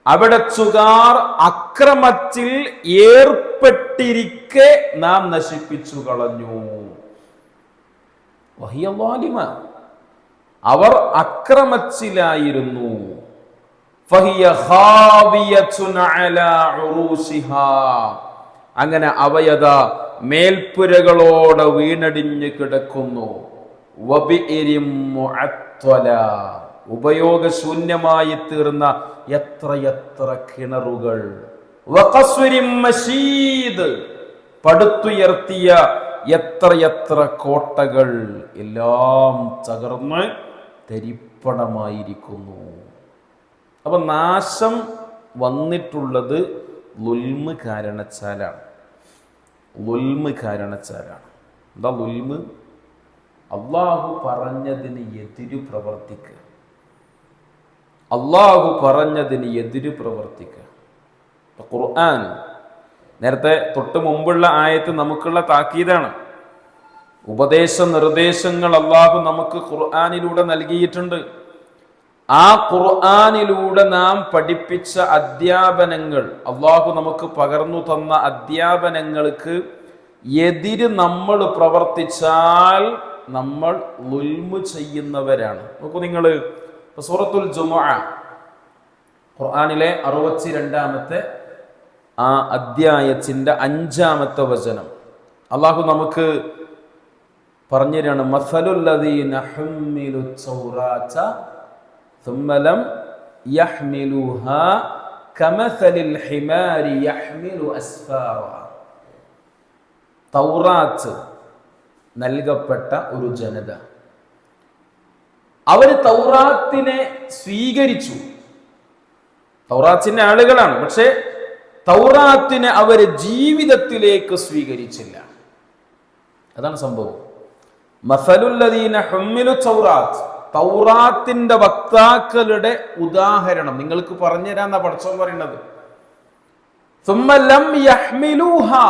അവിടച്ചുകാർ അക്രമത്തിൽ ഏർപ്പെട്ടിരിക്കെ നാം നശിപ്പിച്ചു കളഞ്ഞു. വഹിയ ളാലിമ, അവർ അക്രമത്തിലായിരുന്നു. ഫഹിയ ഖാവിയത്തുൻ അലാ ഉറൂശിഹാ, അങ്ങനെ അവയത മേൽപ്പുരകളോടെ വീണടിഞ്ഞു കിടക്കുന്നു. വബിഇരിം മുഅത്തല, ഉപയോഗശൂന്യമായി തീർന്ന എത്രയെത്ര കിണറുകൾ. വഖസ്രിൻ മശീദ്, പടുത്തുയർത്തിയ എത്രയെത്ര കോട്ടകൾ, എല്ലാം തകർന്ന് തരിപ്പണമായിരിക്കുന്നു. അപ്പൊ നാശം വന്നിട്ടുള്ളത് ളുൽമ് കാരണത്താലാണ്. ളുൽമ് കാരണത്താലാണ്. എന്താ ളുൽമ്? അള്ളാഹു പറഞ്ഞതിന് എതിര് പ്രവർത്തിക്കുക. അള്ളാഹു പറഞ്ഞതിന് എതിര് പ്രവർത്തിക്കുക. ഖുർആൻ നേരത്തെ തൊട്ട് മുമ്പുള്ള ആയത്ത് നമുക്കുള്ള താക്കീതാണ്. ഉപദേശ നിർദ്ദേശങ്ങൾ അള്ളാഹു നമുക്ക് ഖുർആനിലൂടെ നൽകിയിട്ടുണ്ട്. ആ ഖുർആനിലൂടെ നാം പഠിപ്പിച്ച അധ്യാപനങ്ങൾ, അള്ളാഹു നമുക്ക് പകർന്നു തന്ന അധ്യാപനങ്ങൾക്ക് എതിര് നമ്മൾ പ്രവർത്തിച്ചാൽ നമ്മൾ ളുൽമ് ചെയ്യുന്നവരാണ്. നോക്കൂ നിങ്ങൾ, സൂറത്തുൽ ജുമുഅ ഖുർആനിലെ 62-ാമത്തെ ആ അധ്യായത്തിന്റെ 5-ാമത്തെ വചനം അള്ളാഹു നമുക്ക് പറഞ്ഞു തരാണ്. മസലുൽ ലദീന ഹുമ്മിലു തൗറാത ثم لم يحملوها كمثل الحمار يحمل أسفارا. തൗറാത്ത് നൽകപ്പെട്ട ഒരു ജനത, അവര് തൗറാത്തിനെ സ്വീകരിച്ചു. തൗറാത്തിന്റെ ആളുകളാണ്, പക്ഷെ തൗറാത്തിനെ അവര് ജീവിതത്തിലേക്ക് സ്വീകരിച്ചില്ല. അതാണ് സംഭവം. മസലുൽ ലദീന ഹുമ്മിലു തൗറാത്ത്, തൗറാത്തിന്റെ വക്താക്കളുടെ ഉദാഹരണം നിങ്ങൾക്ക് പറഞ്ഞുതരാന്ന പഠിച്ചോൻ പറയുന്നത്. സുമ്മ ലം യഹ്മിലൂഹാ,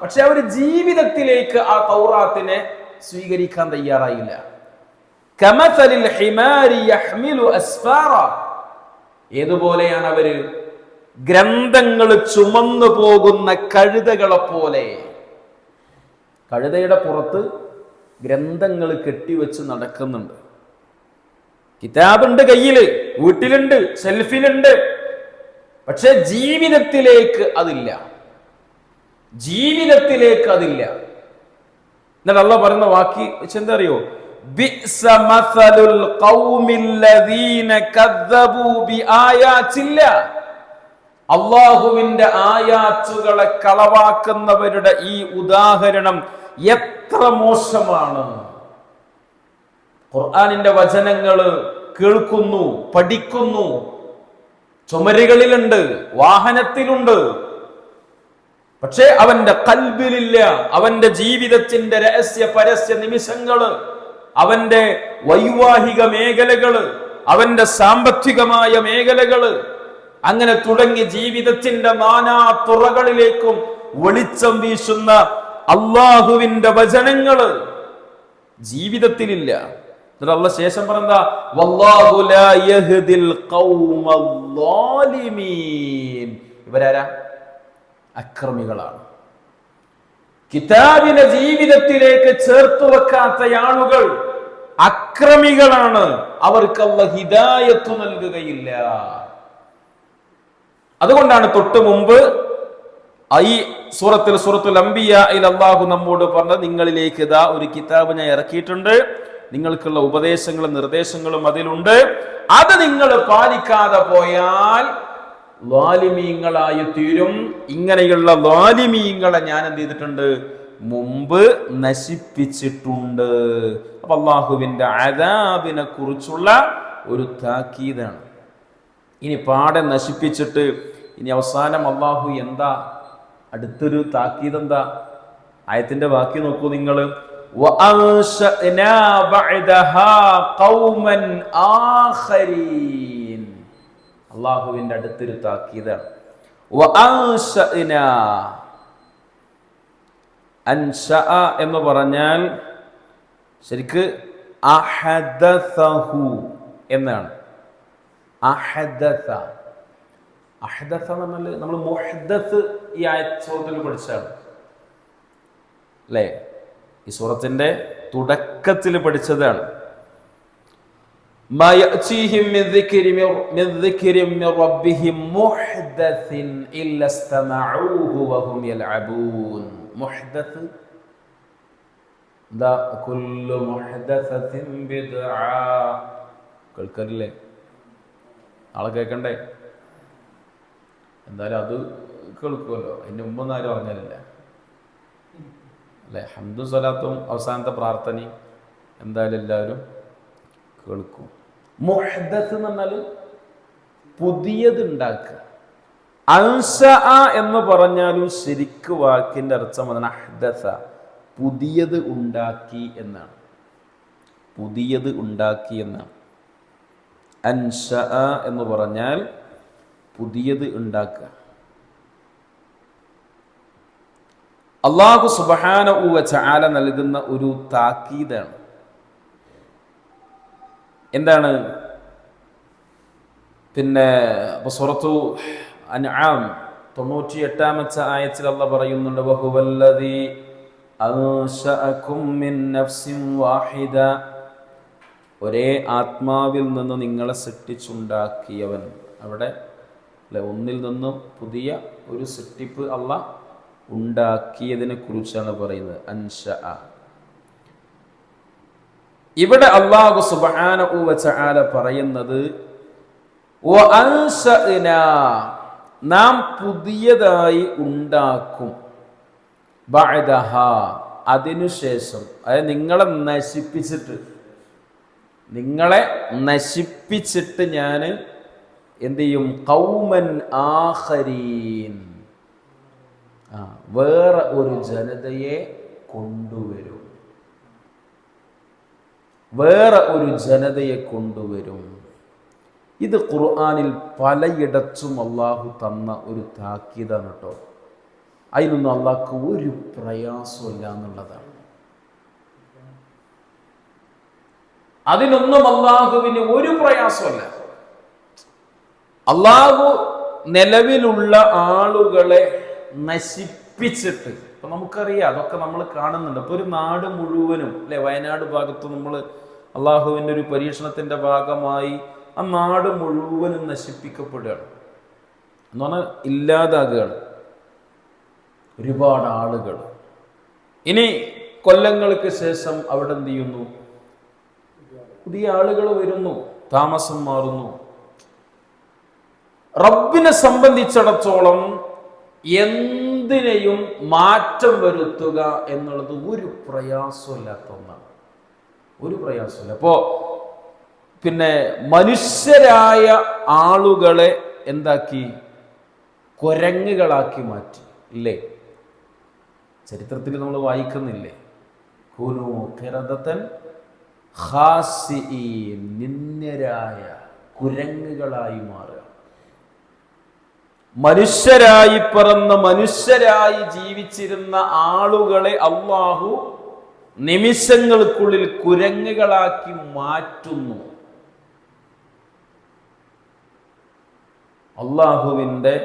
പക്ഷെ അവർ ജീവിതത്തിലേക്ക് ആ തൗറാത്തിനെ സ്വീകരിക്കാൻ തയ്യാറായില്ല. കമസലിൽ ഹിമാരി യഹ്മിലു അസ്ഫാറ, ഏതുപോലെയാണ് അവര്? ഗ്രന്ഥങ്ങൾ ചുമന്നു പോകുന്ന കഴുതകളെ പോലെ. കഴുതയുടെ പുറത്ത് ഗ്രന്ഥങ്ങൾ കെട്ടിവെച്ച് നടക്കുന്നുണ്ട്. കിതാബുണ്ട് കയ്യില്, വീട്ടിലുണ്ട്, ഷെൽഫിലുണ്ട്, പക്ഷെ ജീവിതത്തിലേക്ക് അതില്ല. ജീവിതത്തിലേക്ക് അതില്ല. എന്നിട്ട് അല്ലാഹു പറയുന്ന വാക്കി എന്താ അറിയോ? ബിഅസ മസലുൽ ഖൗമില്ലദീന കദ്ദബൂ ബിആയാതില്ലാ. അല്ലാഹുവിന്റെ ആയാത്തുകളെ കളവാക്കുന്നവരുടെ ഈ ഉദാഹരണം എത്ര മോശമാണ്. ഖുർആനിന്റെ വചനങ്ങൾ കേൾക്കുന്നു, പഠിക്കുന്നു, ചുമരുകളിലുണ്ട്, വാഹനത്തിലുണ്ട്, പക്ഷേ അവന്റെ ഖൽബിലില്ല. അവന്റെ ജീവിതത്തിന്റെ രഹസ്യ പരസ്യ നിമിഷങ്ങള്, അവന്റെ വൈവാഹിക മേഖലകള്, അവന്റെ സാമ്പത്തികമായ മേഖലകള്, അങ്ങനെ തുടങ്ങി ജീവിതത്തിന്റെ നാനാ തുറകളിലേക്കും വെളിച്ചം വീശുന്ന അള്ളാഹുവിന്റെ വചനങ്ങള് ജീവിതത്തിലില്ല. അല്ലാഹു ശേഷം പറഞ്ഞ വല്ലാഹു ലാ യഹ്ദിൽ ഖൗമൽ ളാലിമീൻ. ഇവരാരാ? അക്രമികളാണ്. കിതാബിനെ ജീവിതത്തിലേക്ക് ചേർത്തു വെക്കാത്ത ആളുകൾ അക്രമികളാണ്. അവർക്ക് അല്ലാഹു ഹിദായത്ത് നൽകുകയില്ല. അതുകൊണ്ടാണ് തൊട്ടു മുമ്പ് ഈ സൂറത്തുൽ അംബിയായിൽ അല്ലാഹു നമ്മോട് പറഞ്ഞത്, നിങ്ങളിലേക്ക് ഇതാ ഒരു കിതാബ് ഞാൻ ഇറക്കിയിട്ടുണ്ട്, നിങ്ങൾക്കുള്ള ഉപദേശങ്ങളും നിർദ്ദേശങ്ങളും അതിലുണ്ട്, അത് നിങ്ങൾ പാലിക്കാതെ പോയാൽ ളാലിമീങ്ങളായി തീരും. ഇങ്ങനെയുള്ള ളാലിമീങ്ങളെ ഞാൻ എന്ത് ചെയ്തിട്ടുണ്ട്? മുമ്പ് നശിപ്പിച്ചിട്ടുണ്ട്. അപ്പൊ അള്ളാഹുവിന്റെ അദാബിനെ കുറിച്ചുള്ള ഒരു താക്കീതാണ്. ഇനി പാടെ നശിപ്പിച്ചിട്ട് ഇനി അവസാനം അള്ളാഹു എന്താ അടുത്തൊരു താക്കീത് എന്താ? ആയത്തിന്റെ ബാക്കി നോക്കൂ നിങ്ങൾ. അള്ളാഹുവിന്റെ അടുത്തൊരു താക്കീതാണ്. എന്ന് പറഞ്ഞാൽ ശരിക്ക് അഹദസഹു എന്നാണ്. അഹദസ എന്ന് പറഞ്ഞാൽ നമ്മൾ മുഹദ്ദസ് ഈ സൂറത്തിൽ പഠിച്ചതാണ് അല്ലേ? ഈ സൂറത്തിന്റെ തുടക്കത്തിൽ പഠിച്ചതാണ്. മാ യഅതീഹിം മിൻ ദിക്രിൻ മിൻ റബ്ബിഹിം മുഹ്ദസിൻ ഇല്ല ഇസ്തമഊഹു വഹും യൽഅബൂൻ. മുഹ്ദസ് ദാ കുല്ലു മുഹ്ദസത്തിൻ ബിദ്ആ. കേൾക്കല്ലേ? ആളെ കേൾക്കണ്ടേ? എന്തായാലും അത് കേൾക്കുമല്ലോ. അതിന്റെ മുമ്പൊന്നും ആരും പറഞ്ഞില്ല അല്ലെ? ഹംദും സ്വലാത്തും അവസാനത്തെ പ്രാർത്ഥനയും എന്തായാലും എല്ലാവരും കേൾക്കും. മുഹ്ദസ് എന്ന് പറഞ്ഞാൽ പുതിയത് ഉണ്ടാക്കുക. അൻശഅ എന്ന് പറഞ്ഞാലും ശരിക്ക് വാക്കിന്റെ അർത്ഥം അതാണ് അഹ്ദസ, പുതിയത് ഉണ്ടാക്കി എന്നാണ്. പുതിയത് ഉണ്ടാക്കി എന്നാണ് അൻശഅ എന്ന് പറഞ്ഞാൽ പുതിയത് ഉണ്ടാക്കുക. അല്ലാഹു സുബ്ഹാനഹു വ തആല നൽകുന്ന ഒരു താക്കീതാണ്. എന്താണ്? പിന്നെ സൂറത്തു അൻആം 98-ാമത്തെ ആയത്തിൽ അല്ലാഹു പറയുന്നുണ്ട്, വഹുവല്ലദീ അൻശഅകും മിൻ നഫ്സിൻ വാഹിദ. ഒരേ ആത്മാവിൽ നിന്ന് നിങ്ങളെ സൃഷ്ടിച്ചുണ്ടാക്കിയവൻ. അവിടെ അല്ലെ, ഒന്നിൽ നിന്നും പുതിയ ഒരു സൃഷ്ടിപ്പ് അല്ലാഹ് ഉണ്ടാക്കിയതിനെ കുറിച്ചാണ് പറയുന്നത് അൻശഅ. ഇവിടെ അല്ലാഹു സുബ്ഹാനഹു വ തആല പറയുന്നത് വഅൻശഅനാ, നാം പുതിയതായി ഉണ്ടാക്കും, ബഅദഹാ, അതിനുശേഷം. അതായത് നിങ്ങളെ നശിപ്പിച്ചിട്ട് ഞാൻ എന്ത് ചെയ്യും? ഖൗമൻ ആഖരീൻ, വേറെ ഒരു ജനതയെ കൊണ്ടുവരും. വേറെ ഒരു ജനതയെ കൊണ്ടുവരും. ഇത് ഖുർആനിൽ പലയിടത്തും അള്ളാഹു തന്ന ഒരു താക്കീതാണ് കേട്ടോ. അതിനൊന്നും അള്ളാഹ്ക്ക് ഒരു പ്രയാസമില്ല എന്നുള്ളതാണ്. അതിനൊന്നും അള്ളാഹുവിന് ഒരു പ്രയാസമല്ല. അള്ളാഹു നിലവിലുള്ള ആളുകളെ നശിപ്പിച്ചിട്ട്, ഇപ്പൊ നമുക്കറിയാം, അതൊക്കെ നമ്മൾ കാണുന്നുണ്ട്. ഇപ്പൊ ഒരു നാട് മുഴുവനും അല്ലെ, വയനാട് ഭാഗത്ത് നമ്മൾ അള്ളാഹുവിന്റെ ഒരു പരീക്ഷണത്തിന്റെ ഭാഗമായി ആ നാട് മുഴുവനും നശിപ്പിക്കപ്പെടുകയാണ് എന്ന് പറഞ്ഞാൽ ഇല്ലാതാകുകയാണ് ഒരുപാട് ആളുകൾ. ഇനി കൊല്ലങ്ങൾക്ക് ശേഷം അവിടെ എന്ത് ചെയ്യുന്നു? പുതിയ ആളുകൾ വരുന്നു, താമസം മാറുന്നു. റബ്ബിനെ സംബന്ധിച്ചിടത്തോളം എന്തിനെയും മാറ്റം വരുത്തുക എന്നുള്ളത് ഒരു പ്രയാസമില്ലാത്ത ഒന്നാണ്. ഒരു പ്രയാസമില്ല. അപ്പോ പിന്നെ മനുഷ്യരായ ആളുകളെ എന്താക്കി? കുരങ്ങുകളാക്കി മാറ്റി. ഇല്ലേ? ചരിത്രത്തിൽ നമ്മൾ വായിക്കുന്നില്ലേ? കുനൂ ഖിറദതൻ ഖാസിഈൻ, നിന്ദ്യരായ കുരങ്ങുകളായി മാറുക. മനുഷ്യരായി പിറന്ന് മനുഷ്യരായി ജീവിച്ചിരുന്ന ആളുകളെ അല്ലാഹു നിമിഷങ്ങൾക്കുള്ളിൽ കുരങ്ങുകളാക്കി മാറ്റുന്നു. അള്ളാഹുവിൻ്റെ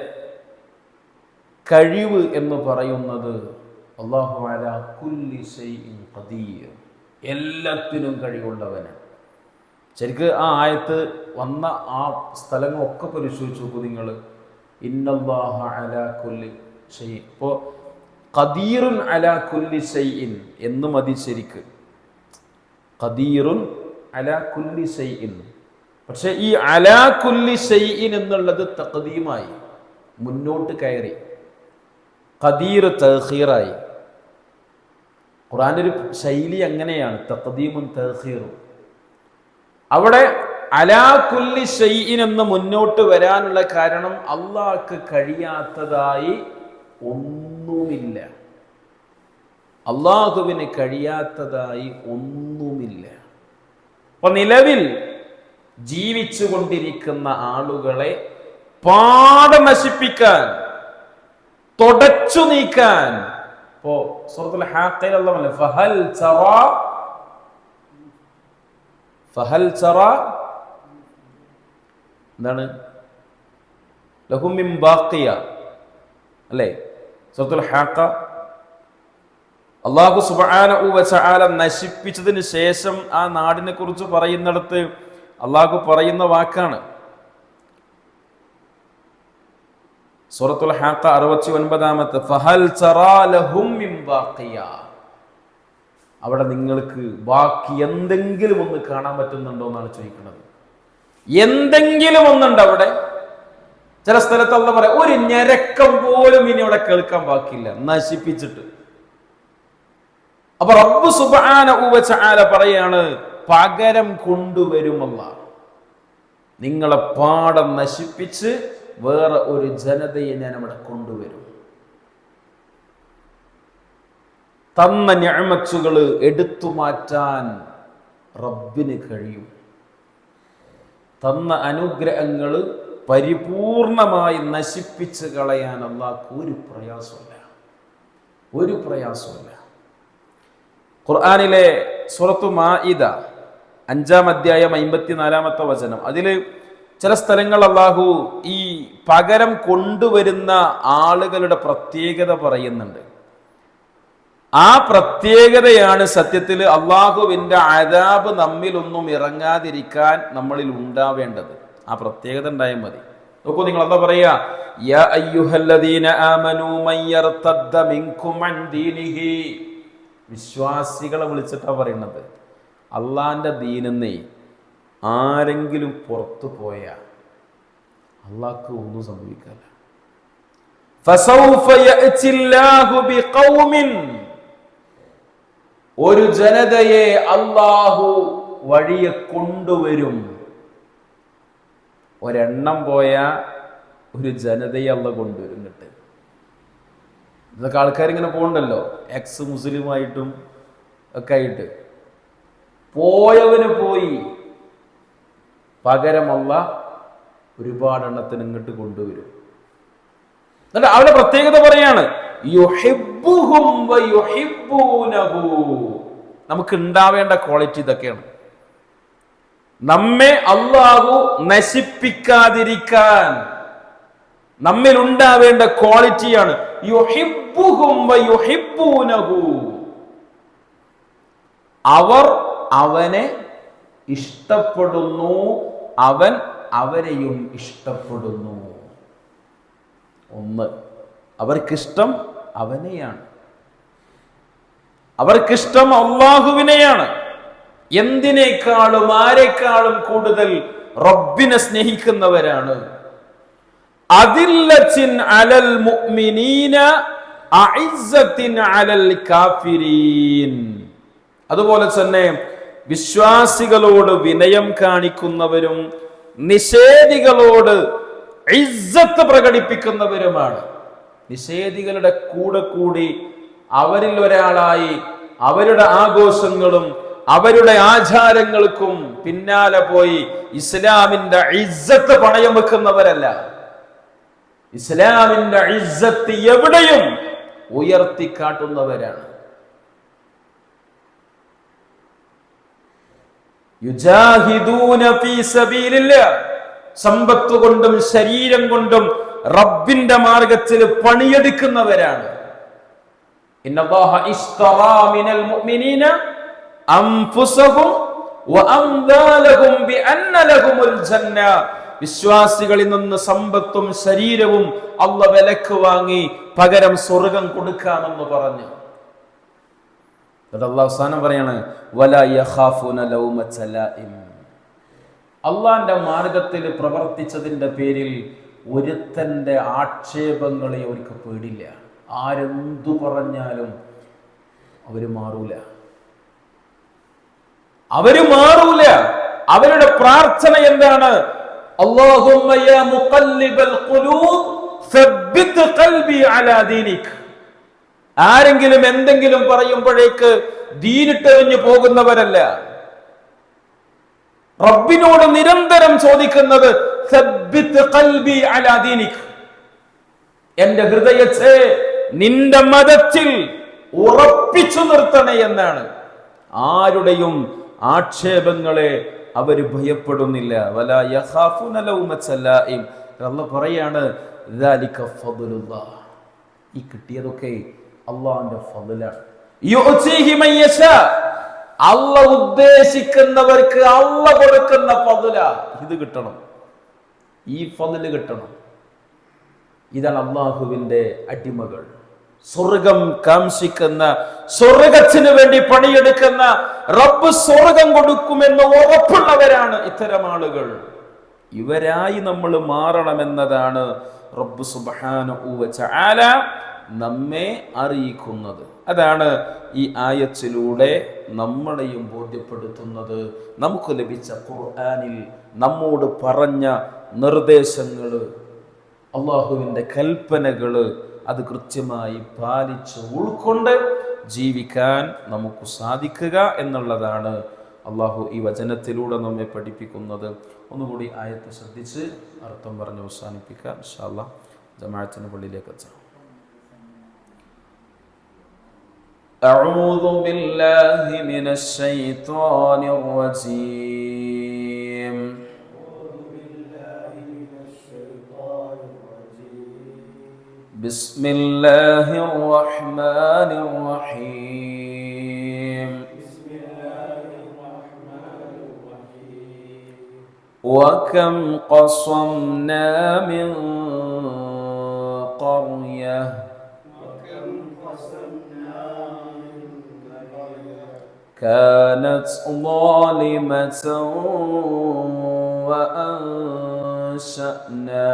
കഴിവ് എന്ന് പറയുന്നത് അല്ലാഹു അലാ കുല്ലി ശൈഇൻ ഖദീർ, എല്ലാത്തിനും കഴിവുള്ളവനാണ്. ശരിക്ക് ആ ആയത്ത് വന്ന ആ സ്ഥലങ്ങളൊക്കെ പരിശോധിച്ച് നോക്കൂ നിങ്ങൾ. ഇന്നല്ലാഹ അലാ കുല്ലി ഷൈഇൻ. ഇപ്പോൾ ഖദീറുൻ അലാ കുല്ലി ഷൈഇൻ എന്ന് മതി ശരിക്ക്. ഖദീറുൻ അലാ കുല്ലി ഷൈഇൻ. പക്ഷെ ഈ അലാ കുല്ലി ഷൈഇൻ എന്നുള്ളത് തഖദീമായി, മുന്നോട്ട് കയറി. ഖദീർ തഖീറായി. ഖുർആന്റെ ഒരു ശൈലി അങ്ങനെയാണ്, തഖദീമുൻ തഖീറും. അവിടെ അലാ കുല്ലി ഷൈഇൻ എന്ന് മുന്നോട്ട് വരാനുള്ള കാരണം അള്ളാഹ്ക്ക് കഴിയാത്തതായി ഒന്നുമില്ല. അള്ളാഹുവിന് കഴിയാത്തതായി ഒന്നുമില്ല. അപ്പൊ നിലവിൽ ജീവിച്ചു കൊണ്ടിരിക്കുന്ന ആളുകളെ പാടെ നശിപ്പിക്കാൻ, തുടച്ചു നീക്കാൻ. ഇപ്പോ സൂറത്തുൽ ഹാഖയിൽ അല്ലാഹു പറഞ്ഞു ഫഹൽ ചറാ എന്താണ്? ലഹും മിൻ ബാഖിയ അല്ലേ? സൂറത്തുൽ ഹാഖ. അല്ലാഹു സുബ്ഹാനഹു വ തആല നശിപ്പിച്ചതിന് ശേഷം ആ നാടിനെ കുറിച്ച് പറയുന്നിടത്ത് അല്ലാഹു പറയുന്ന വാക്കാണ്. സൂറത്തുൽ ഹാഖ 69-ാമത്തെ ഫഹൽ ചറാ ലഹും മിൻ ബാഖിയ. അവിടെ നിങ്ങൾക്ക് ബാക്കി എന്തെങ്കിലും ഒന്ന് കാണാൻ പറ്റുന്നുണ്ടോ എന്നാണ് ചോദിക്കുന്നത്. എന്തെങ്കിലും ഒന്നുണ്ട് അവിടെ? ചില സ്ഥലത്ത് അല്ലാഹു പറയാം ഒരു ഞരക്കം പോലും ഇനി അവിടെ കേൾക്കാൻ ബാക്കിയില്ല, നശിപ്പിച്ചിട്ട്. അപ്പൊ റബ്ബ് സുബ്ഹാനഹു വ തആല പറയാണ് പകരം കൊണ്ടുവരും അല്ലാഹ്. നിങ്ങളെ പാടം നശിപ്പിച്ച് വേറെ ഒരു ജനതയെ ഞാൻ അവിടെ കൊണ്ടുവരും. തന്ന നിഅമത്തുകൾ എടുത്തു മാറ്റാൻ റബ്ബിന് കഴിയും. തന്ന അനുഗ്രഹങ്ങൾ പരിപൂർണമായി നശിപ്പിച്ച് കളയാൻ അല്ലാഹ്ക്ക് ഒരു പ്രയാസമില്ല, ഒരു പ്രയാസമില്ല. ഖുർആനിലെ സൂറത്തു മാഇദ 5-ാം അധ്യായം 54-ാമത്തെ വചനം, അതിൽ ചില സ്ഥലങ്ങൾ അല്ലാഹു ഈ പകരം കൊണ്ടുവരുന്ന ആളുകളുടെ പ്രത്യേകത പറയുന്നുണ്ട്. ആ പ്രത്യേകതയാണ് സത്യത്തിൽ അള്ളാഹുവിൻ്റെ അദാബ് നമ്മിലൊന്നും ഇറങ്ങാതിരിക്കാൻ നമ്മളിൽ ഉണ്ടാവേണ്ടത്. ആ പ്രത്യേകത ഉണ്ടായാൽ മതി. നോക്കൂ, നിങ്ങൾ എന്താ പറയാ? യാ അയ്യുഹല്ലദീന ആമനൂ മൻ യർതദ്ദ മിൻകും അൻ ദീനിഹി. വിശ്വാസികളെ വിളിച്ചിട്ടാ പറയുന്നത്. അള്ളാന്റെ ദീനെന്നേ ആരെങ്കിലും പുറത്തു പോയാ അള്ളാഹ്ക്ക് ഒന്നും സംഭവിക്കില്ല. ഫസൗഫ യഅ്തില്ലാഹു ബിഖൗമിൻ, ഒരു ജനതയെ അള്ളാഹു വഴിയെ കൊണ്ടുവരും. ഒരെണ്ണം പോയ ഒരു ജനതയെ അള്ളാഹ് കൊണ്ടുവരും. എന്നിട്ട് ഇതൊക്കെ ആൾക്കാരിങ്ങനെ പോകണ്ടല്ലോ, എക്സ് മുസ്ലിമായിട്ടും ഒക്കെ ആയിട്ട്. പോയവന് പോയി, പകരം അള്ളാഹ് ഒരുപാട് എണ്ണത്തിന് ഇങ്ങോട്ട് കൊണ്ടുവരും. എന്നിട്ട് അവരുടെ പ്രത്യേകത പറയാണ് യുഹിബ്ബുഹും വയുഹിബ്ബൂനഹു. നമുക്ക് ഉണ്ടാവേണ്ട ക്വാളിറ്റി ഇതൊക്കെയാണ്. നമ്മെ അല്ലാഹു നശിപ്പിക്കാതിരിക്കാൻ നമ്മിൽ ഉണ്ടാവേണ്ട ക്വാളിറ്റിയാണ് യുഹിബ്ബുഹും വയുഹിബ്ബൂനഹു. അവർ അവനെ ഇഷ്ടപ്പെടുന്നു, അവൻ അവരെയും ഇഷ്ടപ്പെടുന്നു. ഒന്ന്, അവർക്കിഷ്ടം അവനെയാണ്, അവർക്കിഷ്ടം അള്ളാഹുവിനെയാണ്. എന്തിനേക്കാളും ആരെക്കാളും കൂടുതൽ റബ്ബിനെ സ്നേഹിക്കുന്നവരാണ്. അദില്ലത്തിൻ അലൽ മുഅ്മിനീന അഇസ്സത്തിൻ അലൽ കാഫിരീൻ. അതുപോലെ തന്നെ വിശ്വാസികളോട് വിനയം കാണിക്കുന്നവരും നിഷേധികളോട് ഇസ്സത്ത് പ്രകടിപ്പിക്കുന്നവരുമാണ്. നിഷേധികളുടെ കൂടെ കൂടി അവരിൽ ഒരാളായി അവരുടെ ആഘോഷങ്ങളും അവരുടെ ആചാരങ്ങൾക്കും പിന്നാലെ പോയി ഇസ്ലാമിന്റെ ഇസ്സത്ത് പണയം വെക്കുന്നവരല്ല. ഇസ്ലാമിന്റെ ഇസ്സത്ത് എവിടെയും ഉയർത്തിക്കാട്ടുന്നവരാണ്. യുജാഹിദൂന ഫീ സബീലില്ലാഹ്, സമ്പത്ത് കൊണ്ടും ശരീരം കൊണ്ടും റബ്ബിന്റെ മാർഗത്തിൽ പണിയെടുക്കുന്നവരാണ്. ഇന്നല്ലാഹ ഇശ്തറാ മിനൽ മുഅ്മിനീന അൻഫുസഹും വഅംവാലഹും ബിഅന്ന ലഹുമുൽ ജന്ന. വിശ്വാസികളിൽ നിന്ന് സമ്പത്തും ശരീരവും അല്ലാഹു വിലക്ക് വാങ്ങി പകരം സ്വർഗ്ഗം കൊടുക്കാമെന്ന് പറഞ്ഞു. അല്ലാഹു അവസാനം പറയാണ് വലാ യഖാഫുന ലൗമത ലൈം. അള്ളാന്റെ മാർഗത്തിൽ പ്രവർത്തിച്ചതിന്റെ പേരിൽ ഒരുത്തന്റെ ആക്ഷേപങ്ങളെ അവർക്ക് പേടില്ല. ആരെന്തു പറഞ്ഞാലും അവര് മാറൂല. അവരുടെ പ്രാർത്ഥന എന്താണ്? അല്ലാഹുമ്മ യാ മുഖല്ലിബൽ ഖുലൂബ് സബ്ബിത് ഖൽബി അലാ ദീനിക്. ആരെങ്കിലും എന്തെങ്കിലും പറയുമ്പോഴേക്ക് ദീനിട്ടെറിഞ്ഞു പോകുന്നവരല്ല. റബ്ബിനോട് നിരന്തരം ചോദിക്കുന്നത് സബ്ബിത് ഖൽബി അലാ ദീനിക്, എന്റെ ഹൃദയത്തെ നിന്റെ മതത്തിൽ ഉറപ്പിച്ചു നിർത്തണേ എന്നാണ്. ആരുടെയും ആക്ഷേപങ്ങളെ അവർ ഭയപ്പെടുന്നില്ല. വലാ യഖാഫുന ലൗമത ലൈം. അല്ലാഹു പറയാണ് ദാലിക ഫദ്ലുല്ലാഹ്, ഈ കിട്ടിയതൊക്കെ അല്ലാഹുവിന്റെ ഫദ്ലാണ്. യുഅ്തീഹി മൻ യശാ, അല്ലാഹു ഉദ്ദേശിക്കുന്നവർക്ക് അല്ലാഹു കൊടുക്കുന്ന ഫദ്ല. ഇത് കിട്ടണം, ഈ ഫദ്ല് കിട്ടണം. ഇതാണ് അല്ലാഹുവിന്റെ അടിമകൾ. സ്വർഗം കാംക്ഷിക്കുന്ന, സ്വർഗത്തിന് വേണ്ടി പണിയെടുക്കുന്ന, റബ്ബ് സ്വർഗം കൊടുക്കുമെന്ന് ഉറപ്പുള്ളവരാണ് ഇത്തരം ആളുകൾ. ഇവരായി നമ്മൾ മാറണമെന്നതാണ് റബ്ബ് സുബ്ഹാനഹു വ തആല നമ്മെ അറിയിക്കുന്നത്. അതാണ് ഈ ആയത്തിലൂടെ നമ്മളെയും ബോധ്യപ്പെടുത്തുന്നത്. നമുക്ക് ലഭിച്ച ഖുർആനിൽ നമ്മോട് പറഞ്ഞ നിർദ്ദേശങ്ങള്, അള്ളാഹുവിൻ്റെ കൽപ്പനകള്, അത് കൃത്യമായി പാലിച്ച് ഉൾക്കൊണ്ട് ജീവിക്കാൻ നമുക്ക് സാധിക്കുക എന്നുള്ളതാണ് അള്ളാഹു ഈ വചനത്തിലൂടെ നമ്മെ പഠിപ്പിക്കുന്നത്. ഒന്നുകൂടി ആയത്ത് ശ്രദ്ധിച്ച് അർത്ഥം പറഞ്ഞ് അവസാനിപ്പിക്കാം. ഇൻഷാ അല്ലാഹ് ജമാഅത്തിന് പള്ളിയിലേക്ക് എത്താം. أعوذ بالله من الشيطان الرجيم. بسم الله الرحمن الرحيم. وكم قصمنا من قرية كانت ظالمة وأنشأنا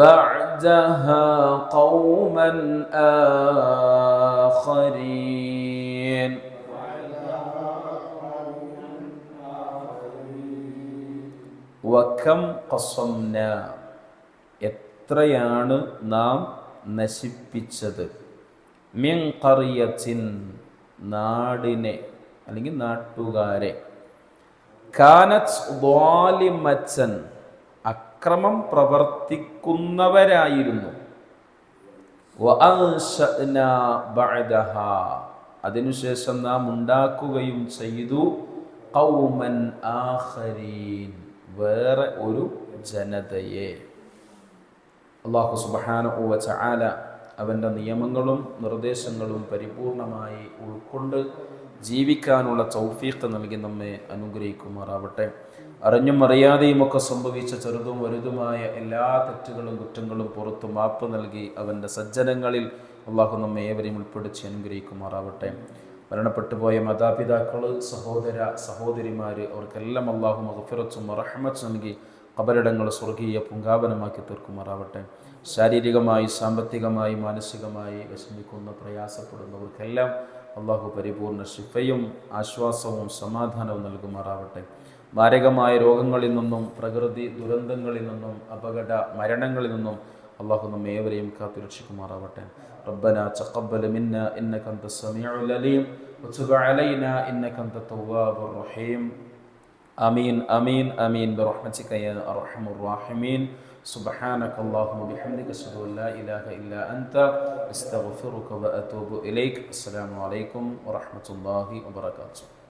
بعدها قوما آخرين. വകം ഖസംന, എത്രയാണ് നാം നശിപ്പിച്ചത്, മിൻ ഖറിയത്തിൻ, നാടിനെ അല്ലെങ്കിൽ നാട്ടുകാരെ, കാനത് ളാലിമത്തൻ, അക്രമം പ്രവർത്തിക്കുന്നവരായിരുന്നു, വഅൻശഅനാ ബഅദഹാ, അതിനുശേഷം നാം ഉണ്ടാക്കുകയും ചെയ്തു, ഖൗമൻ ആഖരീൻ, വേറെ ഒരു ജനതയെ. അല്ലാഹു സുബ്ഹാനഹു വ തആല അവൻ്റെ നിയമങ്ങളും നിർദ്ദേശങ്ങളും പരിപൂർണമായി ഉൾക്കൊണ്ട് ജീവിക്കാനുള്ള തൗഫീഖ് നൽകി നമ്മെ അനുഗ്രഹിക്കുമാറാവട്ടെ. അറിഞ്ഞും അറിയാതെയും ഒക്കെ സംഭവിച്ച ചെറുതും വലുതുമായ എല്ലാ തെറ്റുകളും കുറ്റങ്ങളും പുറത്തു മാപ്പ് നൽകി അവൻ്റെ സജ്ജനങ്ങളിൽ അള്ളാഹു നമ്മെ ഏവരെയും ഉൾപ്പെടുത്തി അനുഗ്രഹിക്കുമാറാവട്ടെ. മരണപ്പെട്ടു പോയ മാതാപിതാക്കൾ, സഹോദര സഹോദരിമാർ, അവർക്കെല്ലാം അള്ളാഹു മഗ്ഫിറത്തും റഹ്മത്തും നൽകി ഖബറിടങ്ങൾ സ്വർഗീയ പൂങ്കാവനമാക്കി തീർക്കുമാറാവട്ടെ. ശാരീരികമായി, സാമ്പത്തികമായി, മാനസികമായി വിഷമിക്കുന്ന പ്രയാസപ്പെടുന്നവർക്കെല്ലാം അള്ളാഹു പരിപൂർണ്ണ ശിഫയും ആശ്വാസവും സമാധാനവും നൽകുമാറാവട്ടെ. മാരകമായ രോഗങ്ങളിൽ നിന്നും, പ്രകൃതി ദുരന്തങ്ങളിൽ നിന്നും, അപകട മരണങ്ങളിൽ നിന്നും അള്ളാഹു നമ്മെ ഏവരെയും കാത്തുരക്ഷിക്കുമാറാവട്ടെ. ربنا تقبل منا إنك أنت السميع العليم وتب علينا إنك أنت التواب الرحيم. آمين آمين آمين برحمتك يا أرحم الراحمين. سبحانك اللهم وبحمدك أشهد أن لا إله إلا أنت أستغفرك وأتوب إليك. السلام عليكم ورحمة الله وبركاته.